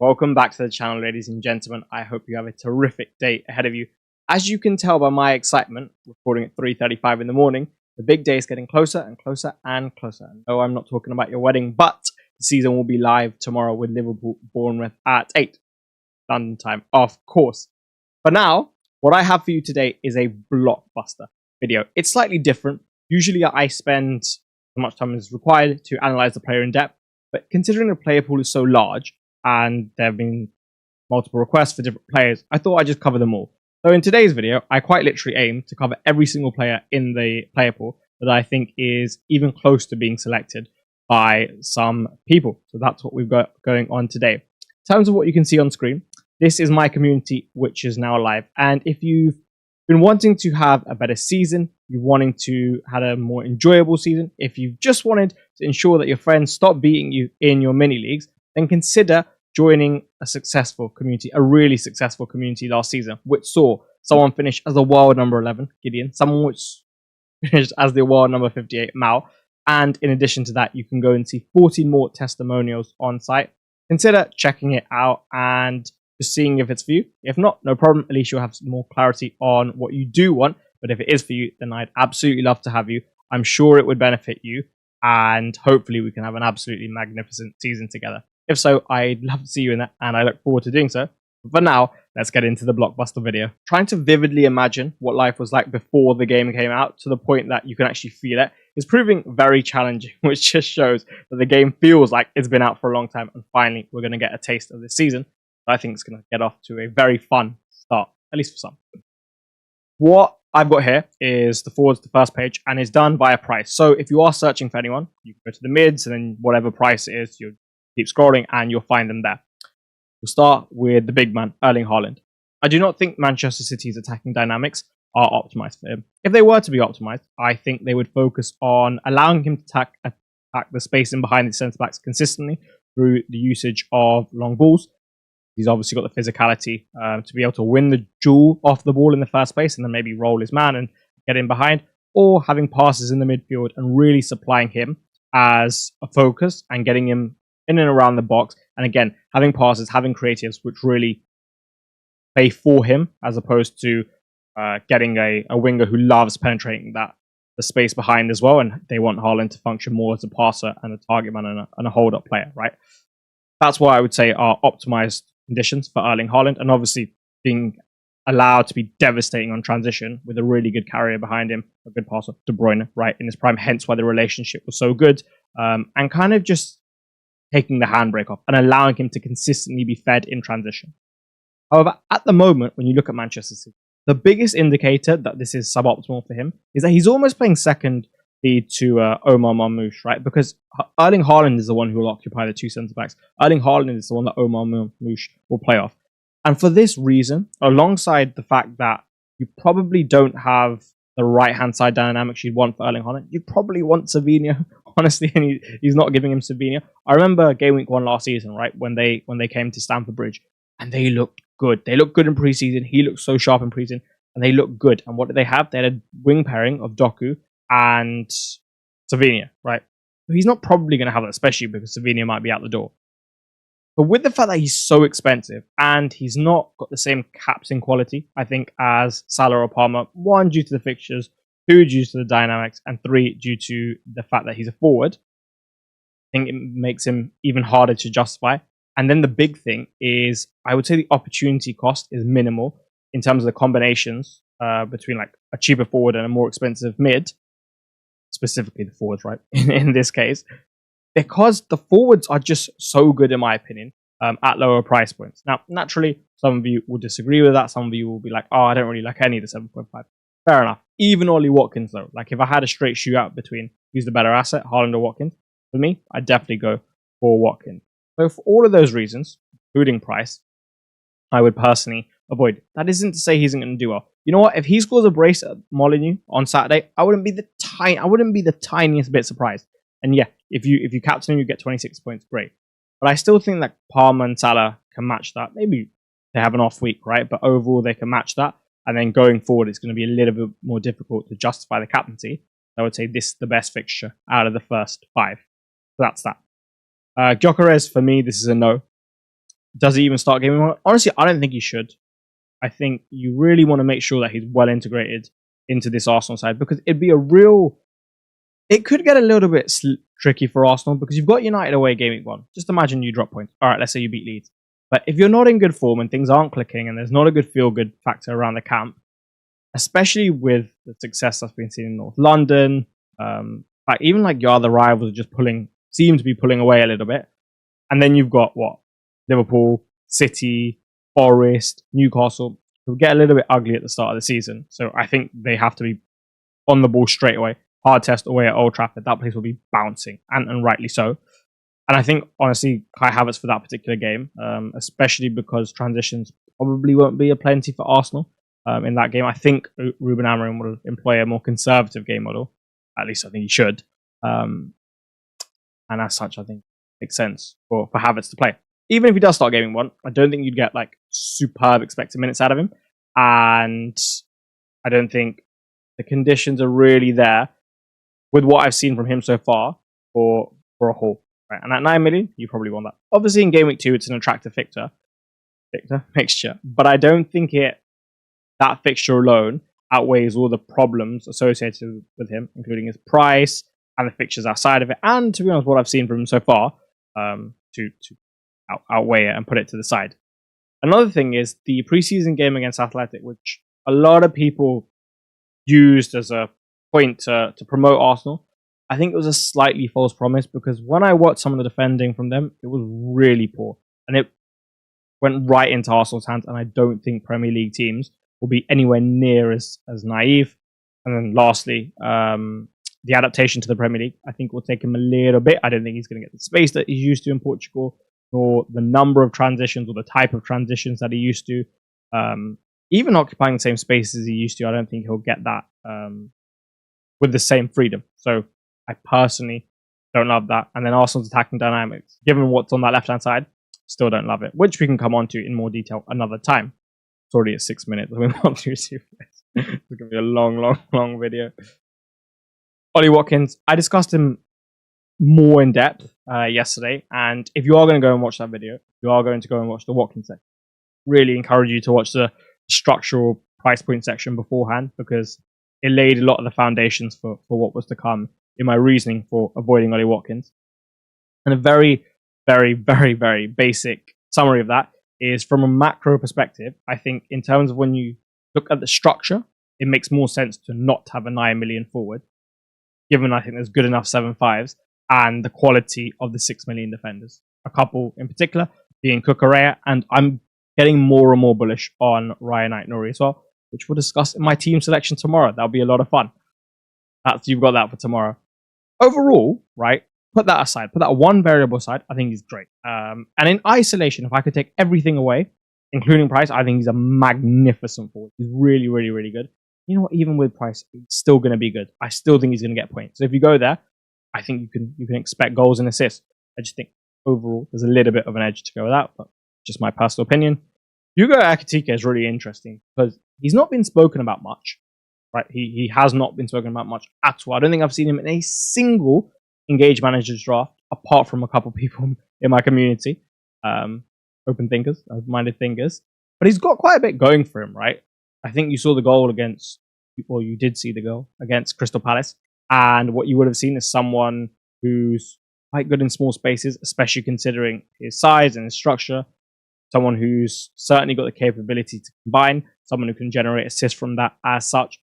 Welcome back to the channel, ladies and gentlemen. I hope you have a terrific day ahead of you. As you can tell by my excitement, recording at 3:35 in the morning, the big day is getting closer and closer and closer. No, I'm not talking about your wedding, but the season will be live tomorrow with Liverpool Bournemouth at 8 London time, of course. But now, what I have for you today is a blockbuster video. It's slightly different. Usually I spend as much time as required to analyze the player in depth, but considering the player pool is so large, and there have been multiple requests for different players, I thought I'd just cover them all. So in today's video, I quite literally aim to cover every single player in the player pool that I think is even close to being selected by some people. So that's what we've got going on today. In terms of what you can see on screen, this is my community, which is now live. And if you've been wanting to have a better season, you're wanting to have a more enjoyable season, if you've just wanted to ensure that your friends stop beating you in your mini leagues, then consider joining a successful community, a really successful community last season, which saw someone finish as the world number 11, Gideon, someone which finished as the world number 58, Mal. And in addition to that, you can go and see 14 more testimonials on site. Consider checking it out and just seeing if it's for you. If not, no problem. At least you'll have some more clarity on what you do want. But if it is for you, then I'd absolutely love to have you. I'm sure it would benefit you. And hopefully we can have an absolutely magnificent season together. If so, I'd love to see you in that, and I look forward to doing so. But for now, let's get into the blockbuster video. Trying to vividly imagine what life was like before the game came out, to the point that you can actually feel it, is proving very challenging, which just shows that the game feels like it's been out for a long time, and finally we're going to get a taste of this season. I think it's going to get off to a very fun start, at least for some. What I've got here is the forwards, the first page, and it's done by a price. So if you are searching for anyone, you can go to the mids, and then whatever price it is, you keep scrolling and you'll find them there. We'll start with the big man, Erling Haaland. I do not think Manchester City's attacking dynamics are optimized for him. If they were to be optimized, I think they would focus on allowing him to attack the space in behind the centre-backs consistently through the usage of long balls. He's obviously got the physicality to be able to win the duel off the ball in the first place and then maybe roll his man and get in behind, or having passes in the midfield and really supplying him as a focus and getting him in and around the box, and again, having passes, having creatives which really play for him, as opposed to getting a winger who loves penetrating the space behind as well, and they want Haaland to function more as a passer and a target man and a hold-up player, right? That's what I would say are optimized conditions for Erling Haaland, and obviously being allowed to be devastating on transition with a really good carrier behind him, a good passer, De Bruyne, right, in his prime, hence why the relationship was so good, and kind of just taking the handbrake off and allowing him to consistently be fed in transition. However, at the moment, when you look at Manchester City, the biggest indicator that this is suboptimal for him is that he's almost playing second lead to Omar Marmoush, right? Because Erling Haaland is the one who will occupy the two centre-backs. Erling Haaland is the one that Omar Marmoush will play off. And for this reason, alongside the fact that you probably don't have the right-hand side dynamics you'd want for Erling Haaland, you probably want Semenyo, honestly, and he's not giving him Semenyo. I remember game week 1 last season, right, when they came to Stamford Bridge, and they looked good. They looked good in preseason. He looked so sharp in preseason, and they looked good. And what did they have? They had a wing pairing of Doku and Semenyo, right? So he's not probably going to have that, especially because Semenyo might be out the door. But with the fact that he's so expensive and he's not got the same caps in quality, I think, as Salah or Palmer, 1, due to the fixtures, 2, due to the dynamics, and 3, due to the fact that he's a forward, I think it makes him even harder to justify. And then the big thing is, I would say the opportunity cost is minimal in terms of the combinations between like a cheaper forward and a more expensive mid, specifically the forwards, right, in this case, because the forwards are just so good, in my opinion, at lower price points. Now, naturally, some of you will disagree with that. Some of you will be like, oh, I don't really like any of the 7.5. Fair enough. Even Ollie Watkins, though. Like, if I had a straight shootout between who's the better asset, Haaland or Watkins, for me, I'd definitely go for Watkins. So for all of those reasons, including price, I would personally avoid it. That isn't to say he isn't going to do well. You know what? If he scores a brace at Molineux on Saturday, I wouldn't be the tiniest bit surprised. And yeah, if you captain him, you get 26 points, great. But I still think that Palmer and Salah can match that. Maybe they have an off week, right? But overall, they can match that. And then going forward, it's going to be a little bit more difficult to justify the captaincy. I would say this is the best fixture out of the first 5. So that's that. Gyokeres, for me, this is a no. Does he even start Game Week 1? Honestly, I don't think he should. I think you really want to make sure that he's well integrated into this Arsenal side, because it'd be it could get a little bit tricky for Arsenal, because you've got United away Game Week 1. Just imagine you drop points. All right, let's say you beat Leeds. But if you're not in good form and things aren't clicking and there's not a good feel-good factor around the camp, especially with the success that's been seen in North London, even like your other rivals are just seem to be pulling away a little bit. And then you've got Liverpool, City, Forest, Newcastle. It'll get a little bit ugly at the start of the season. So I think they have to be on the ball straight away. Hard test away at Old Trafford. That place will be bouncing, and rightly so. And I think, honestly, Kai Havertz for that particular game, especially because transitions probably won't be a plenty for Arsenal in that game. I think Ruben Amorim will employ a more conservative game model. At least I think he should. And as such, I think it makes sense for Havertz to play. Even if he does start Game Week 1, I don't think you'd get like superb expected minutes out of him. And I don't think the conditions are really there with what I've seen from him so far for a haul. Right? And at 9 million, you probably want that. Obviously, in Game Week 2, it's an attractive fixture, but I don't think that fixture alone outweighs all the problems associated with him, including his price and the fixtures outside of it. And to be honest, what I've seen from him so far, to outweigh it and put it to the side. Another thing is the preseason game against Athletic, which a lot of people used as a point to promote Arsenal. I think it was a slightly false promise, because when I watched some of the defending from them, it was really poor. And it went right into Arsenal's hands, and I don't think Premier League teams will be anywhere near as naive. And then lastly, the adaptation to the Premier League, I think will take him a little bit. I don't think he's going to get the space that he's used to in Portugal, nor the number of transitions or the type of transitions that he used to. Even occupying the same space as he used to, I don't think he'll get that with the same freedom. So I personally don't love that. And then Arsenal's attacking dynamics, given what's on that left-hand side, still don't love it, which we can come on to in more detail another time. It's already at 6 minutes. We want to receive this. It's going to be a long video. Ollie Watkins, I discussed him more in depth yesterday. And if you are going to go and watch that video, you are going to go and watch the Watkins section. Really encourage you to watch the structural price point section beforehand, because it laid a lot of the foundations for what was to come in my reasoning for avoiding Ollie Watkins. And a very, very, very, very basic summary of that is, from a macro perspective, I think in terms of when you look at the structure, it makes more sense to not have a 9 million forward, given I think there's good enough 7.5s and the quality of the 6 million defenders. A couple in particular being Cucurella, and I'm getting more and more bullish on Ryan Aït-Nouri as well, which we'll discuss in my team selection tomorrow. That'll be a lot of fun. You've got that for tomorrow. Overall, right, put that aside. Put that one variable aside. I think he's great. And in isolation, if I could take everything away, including price, I think he's a magnificent forward. He's really, really, really good. You know what? Even with price, he's still going to be good. I still think he's going to get points. So if you go there, I think you can expect goals and assists. I just think overall there's a little bit of an edge to go with that, but just my personal opinion. Hugo Ekitike is really interesting because he's not been spoken about much, right? He has not been spoken about much at all. I don't think I've seen him in a single Engage Managers draft, apart from a couple people in my community, open thinkers, open-minded thinkers. But he's got quite a bit going for him, right? I think you saw the goal you did see the goal against Crystal Palace, and what you would have seen is someone who's quite good in small spaces, especially considering his size and his structure. Someone who's certainly got the capability to combine, someone who can generate assists from that as such.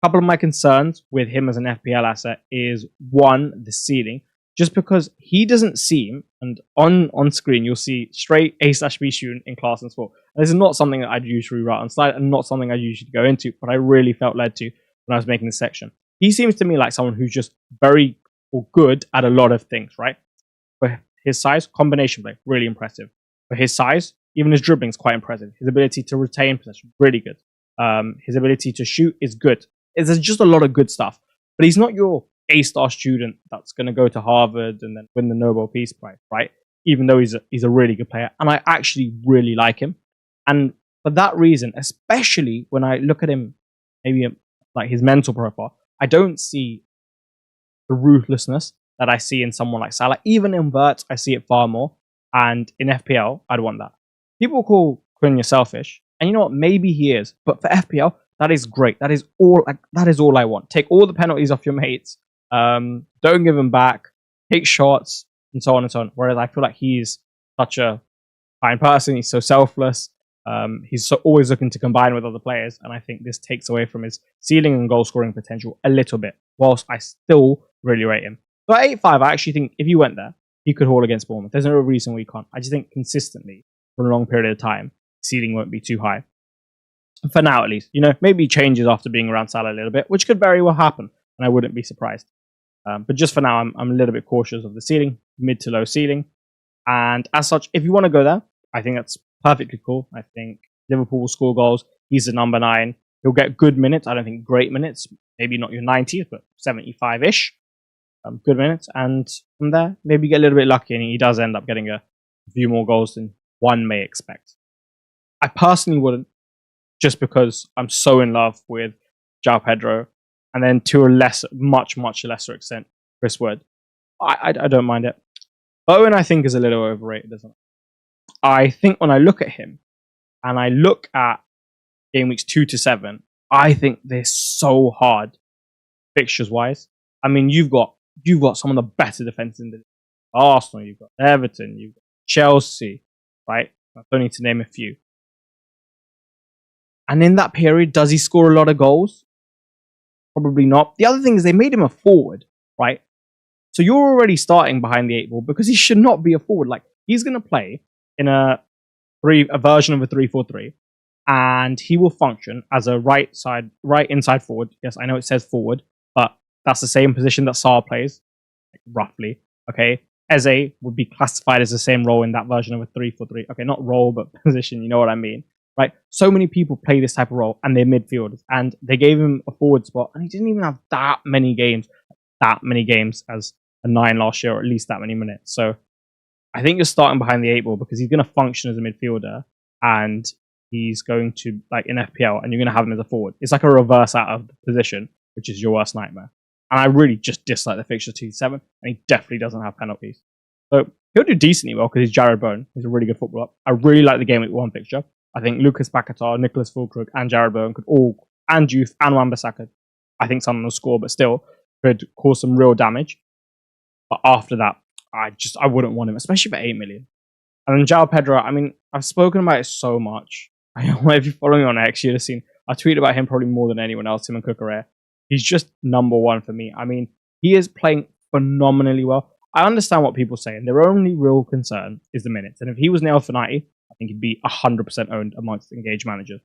A couple of my concerns with him as an FPL asset is, one, the ceiling. Just because he doesn't seem, and on screen you'll see straight A/B student in class and sport. And this is not something that I'd usually write on slide and not something I'd usually go into, but I really felt led to when I was making this section. He seems to me like someone who's just very good at a lot of things, right? For his size, combination play, really impressive. For his size, even his dribbling is quite impressive. His ability to retain possession, really good. His ability to shoot is good. There's just a lot of good stuff. But he's not your A-star student that's going to go to Harvard and then win the Nobel Peace Prize, right? Even though he's a really good player. And I actually really like him. And for that reason, especially when I look at him, maybe like his mental profile, I don't see the ruthlessness that I see in someone like Salah. Even in Wirtz, I see it far more. And in FPL, I'd want that. People call Cunha selfish, and you know what? Maybe he is, but for FPL, that is great. That is all. That is all I want. Take all the penalties off your mates. Don't give them back. Take shots and so on and so on. Whereas I feel like he's such a fine person. He's so selfless. He's always looking to combine with other players, and I think this takes away from his ceiling and goal scoring potential a little bit. Whilst I still really rate him. So at 8.5, I actually think if he went there, he could haul against Bournemouth. There's no reason we can't. I just think consistently for a long period of time, ceiling won't be too high. For now, at least. Maybe he changes after being around Salah a little bit, which could very well happen, and I wouldn't be surprised. But just for now, I'm a little bit cautious of the ceiling, mid to low ceiling. And as such, if you want to go there, I think that's perfectly cool. I think Liverpool will score goals. He's the number 9. He'll get good minutes. I don't think great minutes. Maybe not your 90th, but 75-ish. Good minutes. And from there, maybe get a little bit lucky and he does end up getting a few more goals than one may expect. I personally wouldn't, just because I'm so in love with Joao Pedro. And then to a much lesser extent, Chris Wood. I don't mind it. Bowen, I think, is a little overrated, isn't it? I think when I look at him and I look at game weeks 2 to 7, I think they're so hard fixtures wise. I mean, you've got some of the better defenses in the league. Arsenal, you've got Everton, you've got Chelsea, right? I don't need to name a few. And in that period, does he score a lot of goals? Probably not. The other thing is they made him a forward, right? So you're already starting behind the 8 ball because he should not be a forward. Like, he's going to play in a version of a 3-4-3, and he will function as a right inside forward. Yes, I know it says forward, but that's the same position that Sarr plays, like, roughly. Okay, Eze would be classified as the same role in that version of a 3-4-3. Okay, not role, but position. You know what I mean, right? So many people play this type of role, and they're midfielders, and they gave him a forward spot, and he didn't even have that many games as a 9 last year, or at least that many minutes. So I think you're starting behind the 8 ball because he's going to function as a midfielder, and he's going to, like in FPL, and you're going to have him as a forward. It's like a reverse out of the position, which is your worst nightmare. And I really just dislike the fixture 2-7, and he definitely doesn't have penalties. So he'll do decently well because he's Jarrod Bowen. He's a really good footballer. I really like the game week 1 fixture. I think Lucas Paquetá, Nicolas Fullkrug, and Jarrod Bowen could all, and Youth, and Wan-Bissaka, I think someone will score, but still could cause some real damage. But after that, I wouldn't want him, especially for 8 million. And then Joao Pedro, I mean, I've spoken about it so much. I know if you follow me on X, you'd have seen, I tweet about him probably more than anyone else, him and Kukurea. He's just number 1 for me. I mean, he is playing phenomenally well. I understand what people say, and their only real concern is the minutes. And if he was nailed for 90, I think he'd be 100% owned amongst engaged managers.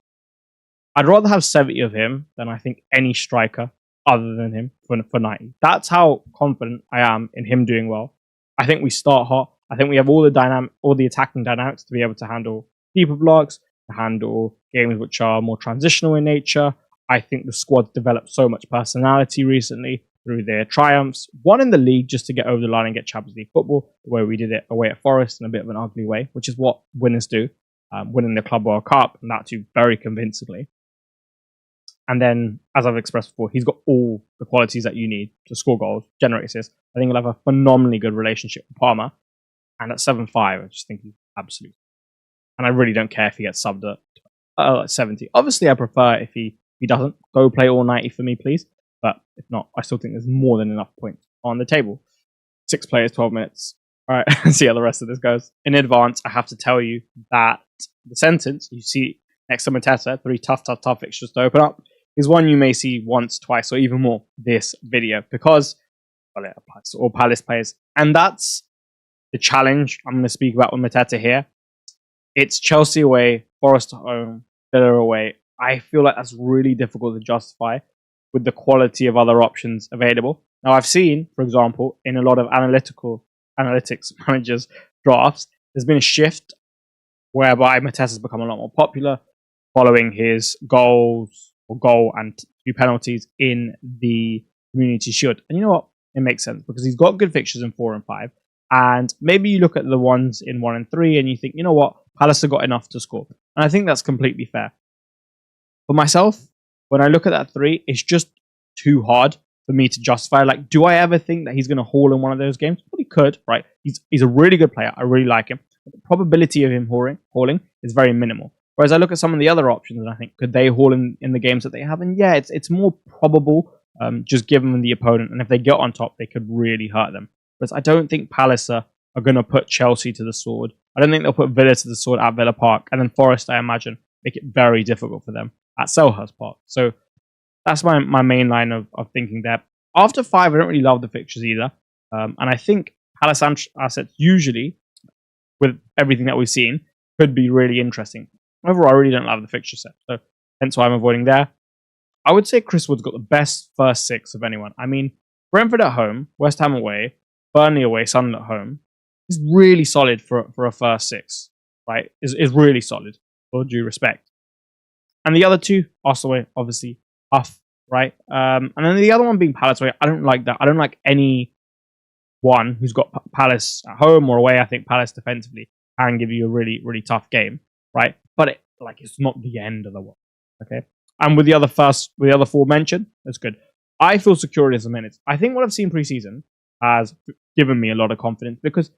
I'd rather have 70 of him than I think any striker other than him for 90. That's how confident I am in him doing well. I think we start hot. I think we have all the attacking dynamics to be able to handle deeper blocks, to handle games which are more transitional in nature. I think the squad's developed so much personality recently through their triumphs. One in the league just to get over the line and get Champions League football, the way we did it away at Forest in a bit of an ugly way, which is what winners do, winning the Club World Cup, and that too very convincingly. And then, as I've expressed before, he's got all the qualities that you need to score goals, generate assists. I think he'll have a phenomenally good relationship with Palmer. And at 7.5, I just think he's absolute. And I really don't care if he gets subbed at 70. Obviously, I prefer if he doesn't. Go play all 90 for me, please. But if not, I still think there's more than enough points on the table. 6 players, 12 minutes. All right, let's see how the rest of this goes. In advance, I have to tell you that the sentence you see next to Mateta, 3 tough fixtures to open up, is one you may see once, twice, or even more this video, because, well, it applies to all Palace players. And that's the challenge I'm going to speak about with Mateta here. It's Chelsea away, Forest at home, Villa away. I feel like that's really difficult to justify with the quality of other options available. Now, I've seen, for example, in a lot of analytics managers drafts, there's been a shift whereby Mateta's become a lot more popular following his goal and 2 penalties in the Community Shield. And you know what? It makes sense because he's got good fixtures in 4 and 5. And maybe you look at the ones in 1 and 3 and you think, you know what? Palace have got enough to score. And I think that's completely fair. For myself, when I look at that 3, it's just too hard for me to justify. Like, do I ever think that he's going to haul in one of those games? Well, he could, right? He's a really good player. I really like him. but the probability of him hauling is very minimal. Whereas I look at some of the other options and I think, could they haul in the games that they have? And yeah, it's more probable, just given the opponent. And if they get on top, they could really hurt them. Whereas I don't think Palace are going to put Chelsea to the sword. I don't think they'll put Villa to the sword at Villa Park. And then Forest, I imagine, make it very difficult for them at Selhurst Park. So that's my main line of thinking there. After 5, I don't really love the fixtures either. And I think Palace assets usually, with everything that we've seen, could be really interesting. Overall, I really don't love the fixture set, so hence why I'm avoiding there. I would say Chris Wood's got the best first 6 of anyone. I mean, Brentford at home, West Ham away, Burnley away, Sunderland at home is really solid for a first 6, right? Is really solid, with all due respect. And the other 2, Arsenal away, obviously, tough, right? And then the other one being Palace away, I don't like that. I don't like any one who's got Palace at home or away. I think Palace defensively can give you a really, really tough game, right? But it's not the end of the world, okay? And with the other 4 mentioned, that's good. I feel secure in the minutes. I think what I've seen preseason has given me a lot of confidence because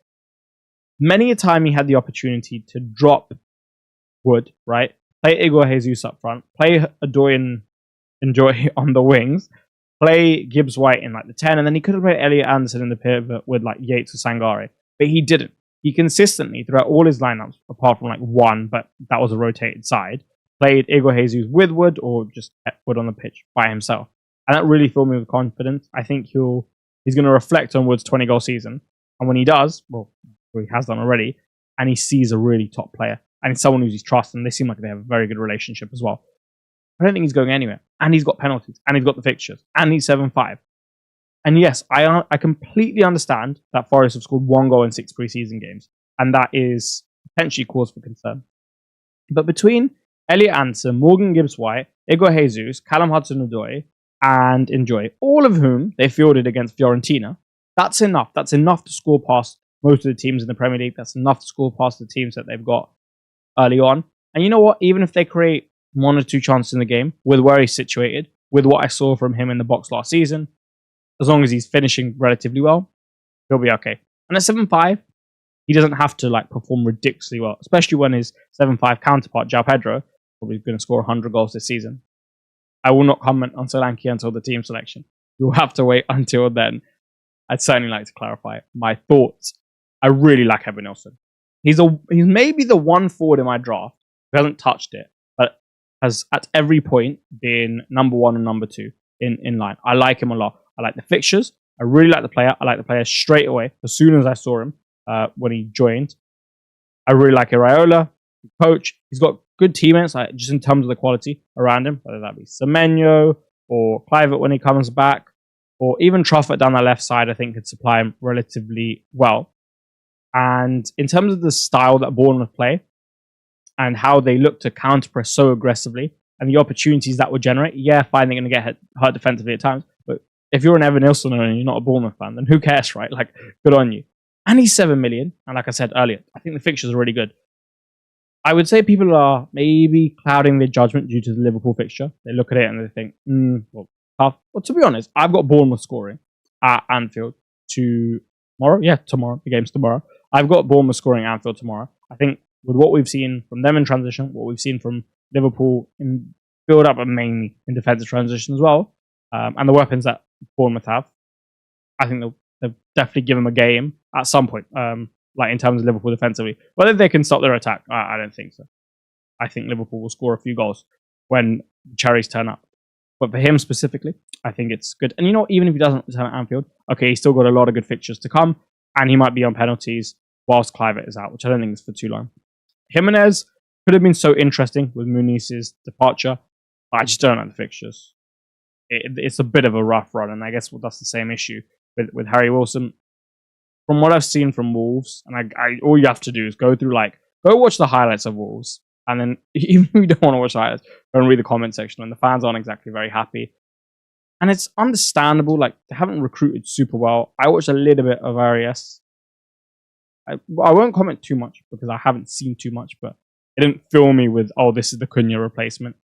many a time he had the opportunity to drop Wood, right? Play Igor Jesus up front, play Enjoy on the wings, play Gibbs White in the 10, and then he could have played Elliot Anderson in the pivot with Yates or Sangare, but he didn't. He consistently, throughout all his lineups, apart from one, but that was a rotated side, played Igor Jesus with Wood or just Wood on the pitch by himself. And that really filled me with confidence. I think he's going to reflect on Wood's 20-goal season. And when he does, well, he has done already, and he sees a really top player, and it's someone who's his trust, and they seem like they have a very good relationship as well. I don't think he's going anywhere. And he's got penalties, and he's got the fixtures, and he's 7-5. And yes, I completely understand that Forest have scored 1 goal in 6 preseason games, and that is potentially cause for concern. But between Elliot Anderson, Morgan Gibbs-White, Igor Jesus, Callum Hudson-Odoi, and Enjoy, all of whom they fielded against Fiorentina, that's enough. That's enough to score past most of the teams in the Premier League. That's enough to score past the teams that they've got early on. And you know what? Even if they create 1 or 2 chances in the game, with where he's situated, with what I saw from him in the box last season, as long as he's finishing relatively well, he'll be okay. And at 7-5, he doesn't have to perform ridiculously well, especially when his 7-5 counterpart, Joao Pedro, probably going to score 100 goals this season. I will not comment on Solanke until the team selection. You'll have to wait until then. I'd certainly like to clarify my thoughts. I really like Evanilson. He's maybe the one forward in my draft who hasn't touched it, but has at every point been number 1 and number 2 in line. I like him a lot. I like the fixtures. I really like the player. I like the player straight away as soon as I saw him when he joined. I really like Iraola, coach. He's got good teammates, just in terms of the quality around him, whether that be Semenyo or Kluivert when he comes back, or even Truffert down the left side, I think could supply him relatively well. And in terms of the style that Bournemouth play and how they look to counter-press so aggressively and the opportunities that would generate, yeah, fine, they're going to get hurt defensively at times. But if you're an Evanilson and you're not a Bournemouth fan, then who cares, right? Good on you. And he's 7 million. And like I said earlier, I think the fixtures are really good. I would say people are maybe clouding their judgment due to the Liverpool fixture. They look at it and they think, well, tough. Well, to be honest, I've got Bournemouth scoring at Anfield tomorrow. Yeah, tomorrow. The game's tomorrow. I've got Bournemouth scoring at Anfield tomorrow. I think with what we've seen from them in transition, what we've seen from Liverpool in build-up and mainly in defensive transition as well, and the weapons that Bournemouth have, I think they'll definitely give them a game at some point, in terms of Liverpool defensively. Whether they can stop their attack, I don't think so. I think Liverpool will score a few goals when the cherries turn up. But for him specifically, I think it's good. And even if he doesn't return at Anfield, okay, he's still got a lot of good fixtures to come, and he might be on penalties whilst Kluivert is out, which I don't think is for too long. Jimenez could have been so interesting with Muniz's departure, but I just don't like the fixtures. It's a bit of a rough run, and I guess that's the same issue with Harry Wilson. From what I've seen from Wolves, and I all you have to do is go watch the highlights of Wolves, and then even if you don't want to watch the highlights, go and read the comment section, and the fans aren't exactly very happy. And it's understandable, they haven't recruited super well. I watched a little bit of Arias. I won't comment too much because I haven't seen too much, but it didn't fill me with, this is the Cunha replacement.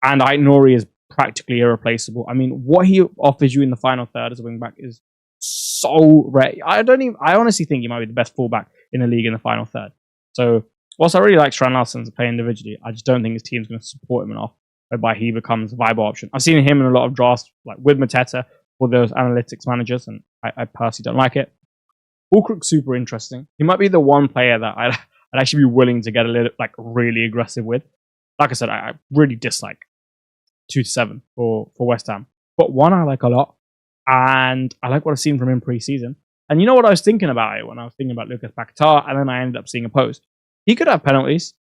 And Nori is practically irreplaceable. I mean, what he offers you in the final third as a wing back is so rare. I honestly think he might be the best fullback in the league in the final third. So whilst I really like Strand Larsen to play individually, I just don't think his team's going to support him enough, whereby he becomes a viable option. I've seen him in a lot of drafts, like with Mateta, for those analytics managers, and I personally don't like it. Fullkrug's super interesting. He might be the one player that I'd actually be willing to get a little, like, really aggressive with. Like I said, I really dislike 2-7 for West Ham. But one I like a lot, and I like what I've seen from him pre-season. And you know what I was thinking about it when I was thinking about Lucas Paquetá, and then I ended up seeing a post. He could have penalties.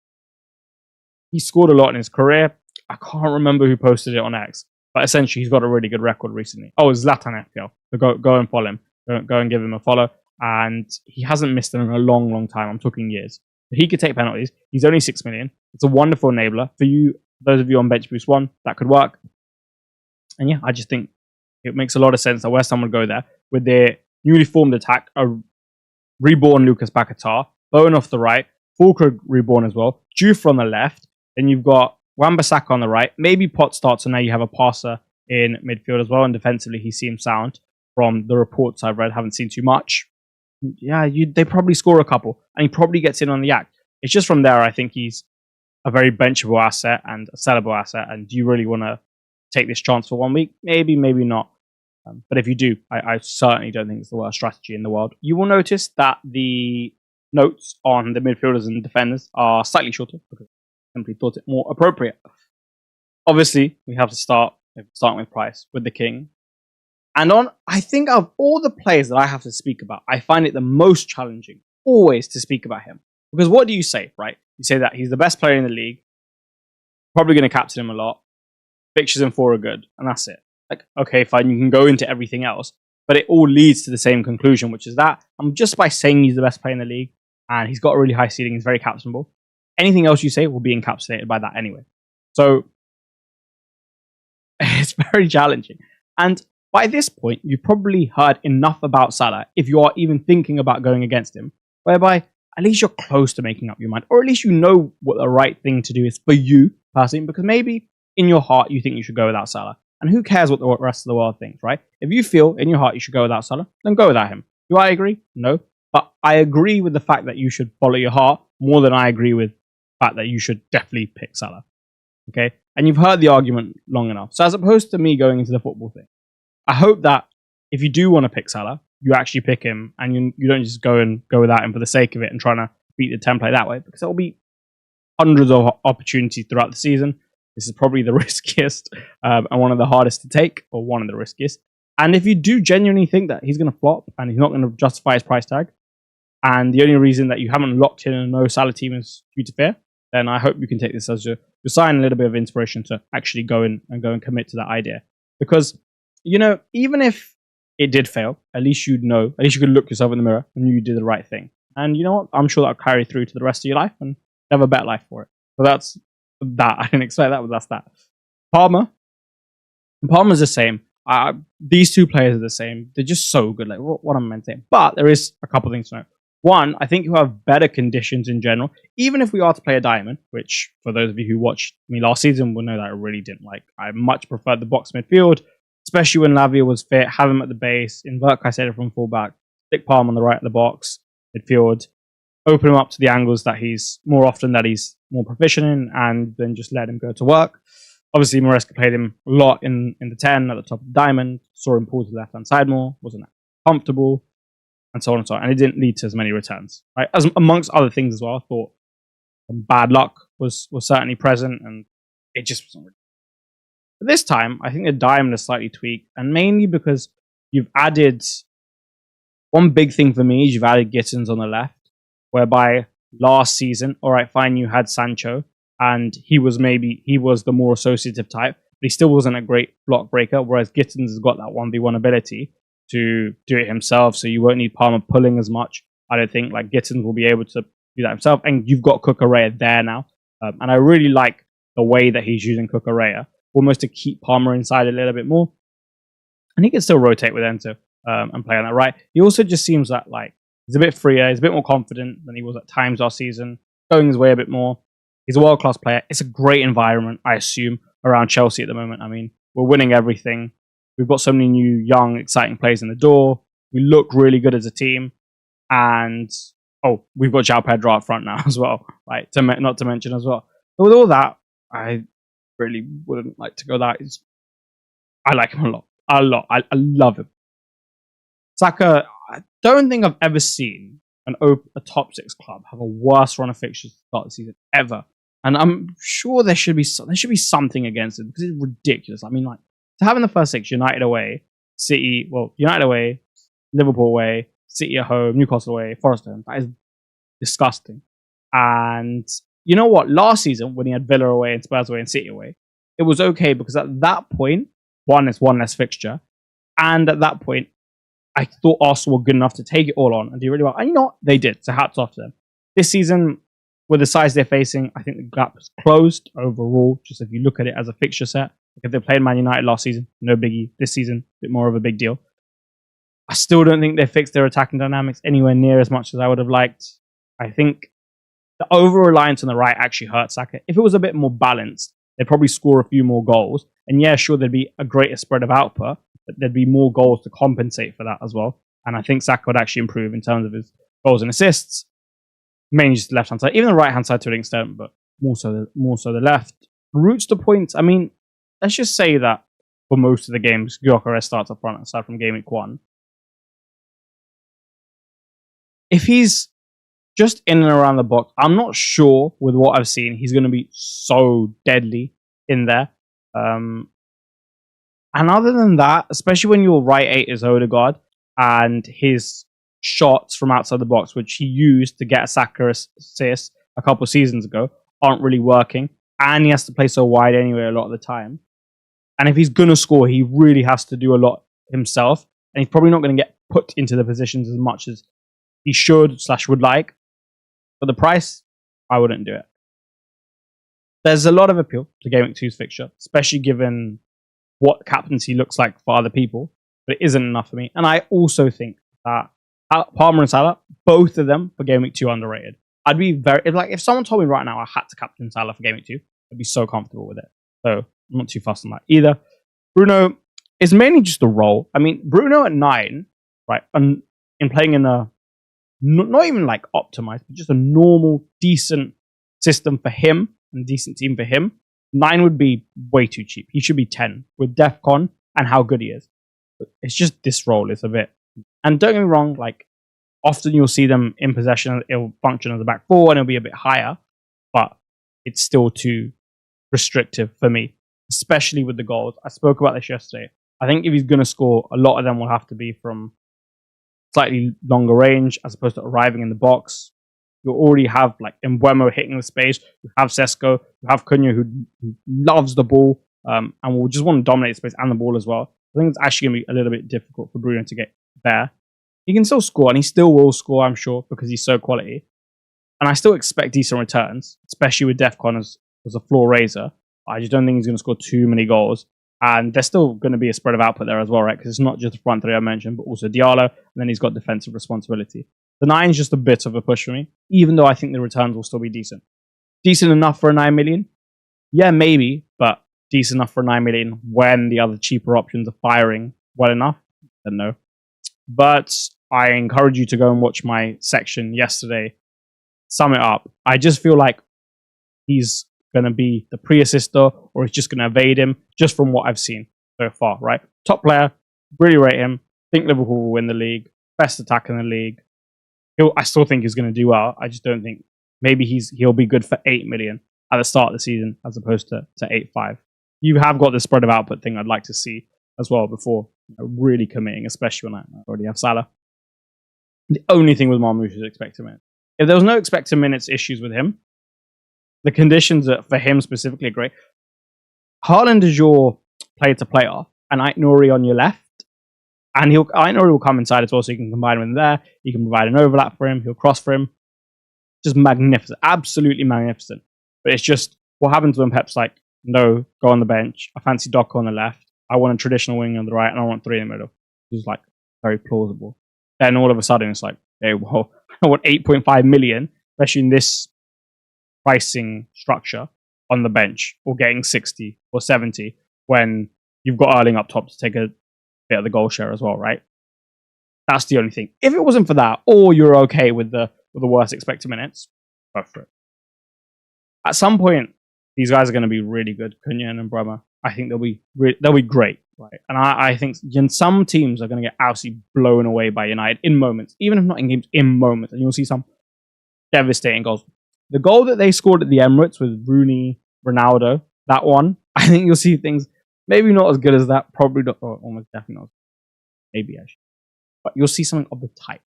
He scored a lot in his career. I can't remember who posted it on X, but essentially he's got a really good record recently. Oh, it's Zlatan FPL. So go and follow him. Go and give him a follow. And he hasn't missed them in a long, long time. I'm talking years. He could take penalties. He's only 6 million. It's a wonderful enabler for you. Those of you on Bench Boost 1, that could work. And yeah, I just think it makes a lot of sense that West Ham would go there with their newly formed attack, a reborn Lucas Paquetá, Bowen off the right, Fullkrug reborn as well, Juve on the left. Then you've got Wan-Bissaka on the right. Maybe Pot starts, so now you have a passer in midfield as well. And defensively, he seems sound from the reports I've read. Haven't seen too much. Yeah, they probably score a couple, and he probably gets in on the act. It's just from there, I think he's a very benchable asset and a sellable asset. And do you really want to take this chance for 1 week? Maybe, maybe not. But if you do, I certainly don't think it's the worst strategy in the world. You will notice that the notes on the midfielders and defenders are slightly shorter because I simply thought it more appropriate. Obviously, we have to start with Price, with the King. And I think of all the players that I have to speak about, I find it the most challenging always to speak about him. Because what do you say, right? You say that he's the best player in the league, probably going to captain him a lot, fixtures in 4 are good, and that's it. Like, okay, fine, you can go into everything else, but it all leads to the same conclusion, which is that just by saying he's the best player in the league, and he's got a really high ceiling, he's very captainable, anything else you say will be encapsulated by that anyway. So, it's very challenging. And by this point, you've probably heard enough about Salah, if you are even thinking about going against him, whereby at least you're close to making up your mind, or at least you know what the right thing to do is for you, personally, because maybe in your heart you think you should go without Salah. And who cares what the rest of the world thinks, right? If you feel in your heart you should go without Salah, then go without him. Do I agree? No. But I agree with the fact that you should follow your heart more than I agree with the fact that you should definitely pick Salah. Okay? And you've heard the argument long enough. So as opposed to me going into the football thing, I hope that if you do want to pick Salah, you actually pick him and you don't just go without him for the sake of it and trying to beat the template that way, because there will be hundreds of opportunities throughout the season. This is probably the riskiest and one of the hardest to take, or one of the riskiest. And if you do genuinely think that he's going to flop and he's not going to justify his price tag, and the only reason that you haven't locked in a no Salah team is due to fear, then I hope you can take this as your sign, a little bit of inspiration to actually go and commit to that idea. Because, you know, even if it did fail, at least you'd know, at least you could look yourself in the mirror and you did the right thing. And you know what? I'm sure that'll carry through to the rest of your life and have a better life for it. So that's that. I didn't expect that, but that's that. Palmer's the same. These two players are the same. They're just so good. Like, what am I meant to say? But there is a couple of things to note. One, I think you have better conditions in general, even if we are to play a diamond, which for those of you who watched me last season will know that I really didn't like. I much preferred the box midfield, especially when Lavia was fit, have him at the base, invert Caicedo from fullback, stick Palm on the right of the box, midfield, open him up to the angles that he's more proficient in, and then just let him go to work. Obviously, Maresca played him a lot in the 10 at the top of the diamond, saw him pull to the left-hand side more, wasn't that comfortable, and so on and so on. And it didn't lead to as many returns, right? As amongst other things as well, I thought bad luck was certainly present, and it just wasn't really. But this time, I think the diamond is slightly tweaked, and mainly because you've added one big thing for me is you've added Gittins on the left, whereby last season, all right, fine, you had Sancho, and he was the more associative type, but he still wasn't a great block breaker, whereas Gittins has got that 1v1 ability to do it himself, so you won't need Palmer pulling as much. I don't think like Gittins will be able to do that himself, and you've got Cucurella there now, and I really like the way that he's using Cucurella, almost to keep Palmer inside a little bit more, and he can still rotate with Enzo and play on that right. He also just seems that like he's a bit freer, he's a bit more confident than he was at times last season, going his way a bit more. He's a world-class player. It's a great environment, I assume, around Chelsea at the moment. I mean, we're winning everything. We've got so many new, young, exciting players in the door. We look really good as a team. And Oh, we've got Joao Pedro up front now as well, right? Not to mention as well. But with all that, I really wouldn't like to go that. I like him a lot. I love him. Saka, I don't think I've ever seen a top 6 club have a worse run of fixtures to start the season ever. And I'm sure there should be something against it because it's ridiculous. I mean, like, to have in the first 6, United away, United away, Liverpool away, City at home, Newcastle away, Forest at home. That is disgusting. And you know what? Last season, when he had Villa away and Spurs away and City away, it was okay because at that point, it's one less fixture. And at that point, I thought Arsenal were good enough to take it all on and do really well. And you know what? They did. So hats off to them. This season, with the size they're facing, I think the gap is closed overall. Just if you look at it as a fixture set. If they played Man United last season, no biggie. This season, a bit more of a big deal. I still don't think they fixed their attacking dynamics anywhere near as much as I would have liked. I think the over-reliance on the right actually hurt Saka. If it was a bit more balanced, they'd probably score a few more goals. And yeah, sure, there'd be a greater spread of output, but there'd be more goals to compensate for that as well. And I think Saka would actually improve in terms of his goals and assists. Mainly just the left-hand side, even the right-hand side to an extent, but more so the left. Routes to points, I mean, let's just say that for most of the games, Gyokeres starts up front aside from game week 1. If he's just in and around the box, I'm not sure with what I've seen, he's going to be so deadly in there. And other than that, especially when your right 8 is Odegaard and his shots from outside the box, which he used to get a Saka assist a couple of seasons ago, aren't really working. And he has to play so wide anyway a lot of the time. And if he's going to score, he really has to do a lot himself. And he's probably not going to get put into the positions as much as he should/would like. For the price, I wouldn't do it. There's a lot of appeal to Game Week 2's fixture, especially given what captaincy looks like for other people. But it isn't enough for me. And I also think that Palmer and Salah, both of them for Game Week 2 underrated. I'd be if someone told me right now I had to captain Salah for Game Week 2, I'd be so comfortable with it. So I'm not too fussed on that either. Bruno is mainly just a role. I mean, Bruno at 9, right, and in playing in a not even like optimized, but just a normal, decent system for him and decent team for him, 9 would be way too cheap. He should be 10 with DEFCON and how good he is. But it's just this role is a bit. And don't get me wrong, like often you'll see them in possession, it'll function as a back 4 and it'll be a bit higher, but it's still too restrictive for me, especially with the goals. I spoke about this yesterday. I think if he's going to score, a lot of them will have to be from slightly longer range as opposed to arriving in the box. You already have like Mbeumo hitting the space. You have Sesko. You have Cunha who loves the ball and will just want to dominate the space and the ball as well. I think it's actually going to be a little bit difficult for Bruno to get there. He can still score and he still will score, I'm sure, because he's so quality. And I still expect decent returns, especially with DEFCON as a floor raiser. I just don't think he's going to score too many goals. And there's still going to be a spread of output there as well, right? Because it's not just the front 3 I mentioned, but also Diallo, and then he's got defensive responsibility. The 9 is just a bit of a push for me, even though I think the returns will still be decent. Decent enough for a 9 million? Yeah, maybe, but decent enough for a 9 million when the other cheaper options are firing well enough? Then no. But I encourage you to go and watch my section yesterday. Sum it up. I just feel like he's going to be the pre-assister or he's just going to evade him just from what I've seen so far, right? Top player, really rate him. Think Liverpool will win the league. Best attack in the league. I still think he's going to do well. I just don't think maybe he'll be good for 8 million at the start of the season as opposed to 8.5. You have got the spread of output thing I'd like to see as well before really committing, especially when I already have Salah. The only thing with Marmoush is expected minutes. If there was no expected minutes issues with him, the conditions for him specifically are great. Haaland is your player to play off, and Aït-Nouri on your left. And Aït-Nouri will come inside as well, so you can combine with him there. You can provide an overlap for him. He'll cross for him. Just magnificent. Absolutely magnificent. But it's just, what happens when Pep's like, no, go on the bench. I fancy Doc on the left. I want a traditional wing on the right, and I want 3 in the middle. Which is like very plausible. Then all of a sudden, it's like, hey, well, I want 8.5 million, especially in this pricing structure on the bench, or getting 60 or 70 when you've got Erling up top to take a bit of the goal share as well, right? That's the only thing. If it wasn't for that, or you're okay with the with the worst expected minutes, go for it. At some point, these guys are going to be really good, Cunha and Mbeumo. I think they'll be great, right? And I think some teams are going to get absolutely blown away by United in moments, even if not in games, in moments. And you'll see some devastating goals. The goal that they scored at the Emirates with Rooney, Ronaldo, that one, I think you'll see things maybe not as good as that, probably not, or almost definitely not. Maybe actually. But you'll see something of the type.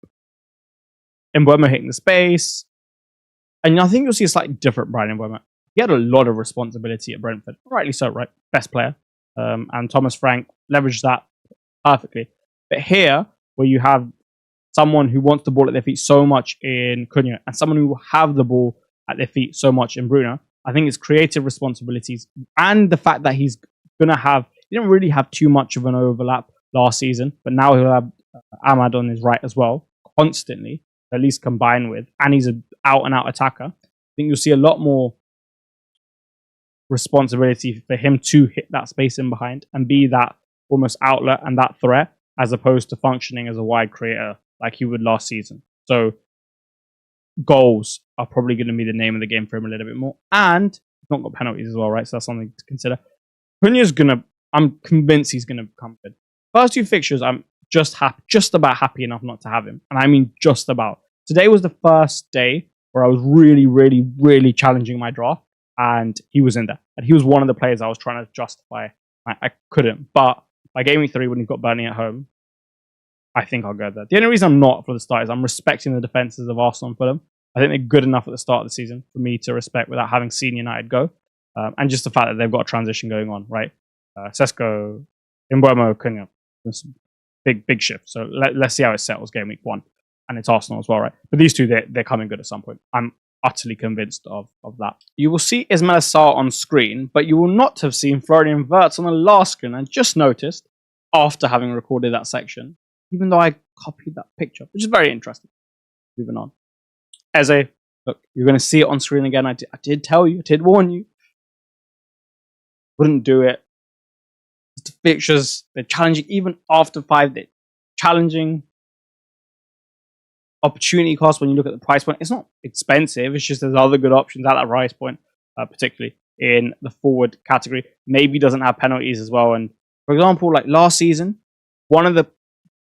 Mbeumo hitting the space. And I think you'll see a slightly different Bryan Mbeumo. He had a lot of responsibility at Brentford. Rightly so, right? Best player. And Thomas Frank leveraged that perfectly. But here, where you have someone who wants the ball at their feet so much in Cunha, and someone who will have the ball at their feet so much in Bruno, I think his creative responsibilities and the fact that he's going to have, he didn't really have too much of an overlap last season, but now he'll have Ahmad on his right as well, constantly, at least combined with, and he's an out-and-out attacker. I think you'll see a lot more responsibility for him to hit that space in behind and be that almost outlet and that threat, as opposed to functioning as a wide creator like he would last season. So goals are probably going to be the name of the game for him a little bit more. And he's not got penalties as well, right? So that's something to consider. Cunha's I'm convinced he's going to come good. First two fixtures, I'm just about happy enough not to have him. And I mean just about. Today was the first day where I was really, really, really challenging my draft. And he was in there. And he was one of the players I was trying to justify. I couldn't. But by game week 3, when he's got Burnley at home, I think I'll go there. The only reason I'm not for the start is I'm respecting the defences of Arsenal and Fulham. I think they're good enough at the start of the season for me to respect without having seen United go. And just the fact that they've got a transition going on, right? Sesko, Mbeumo, Cunha. Big shift. So let's see how it settles game week 1. And it's Arsenal as well, right? But these two, they're coming good at some point. I'm utterly convinced of that. You will see Ismaila Sarr on screen, but you will not have seen Florian Wirtz on the last screen. I just noticed, after having recorded that section, even though I copied that picture, which is very interesting. Moving on. Eze, look, you're going to see it on screen again. I did tell you, I did warn you. Wouldn't do it. The fixtures, they're challenging, even after 5, they're challenging. Opportunity cost, when you look at the price point, it's not expensive. It's just there's other good options at that price point, particularly in the forward category. Maybe doesn't have penalties as well. And for example, like last season, one of the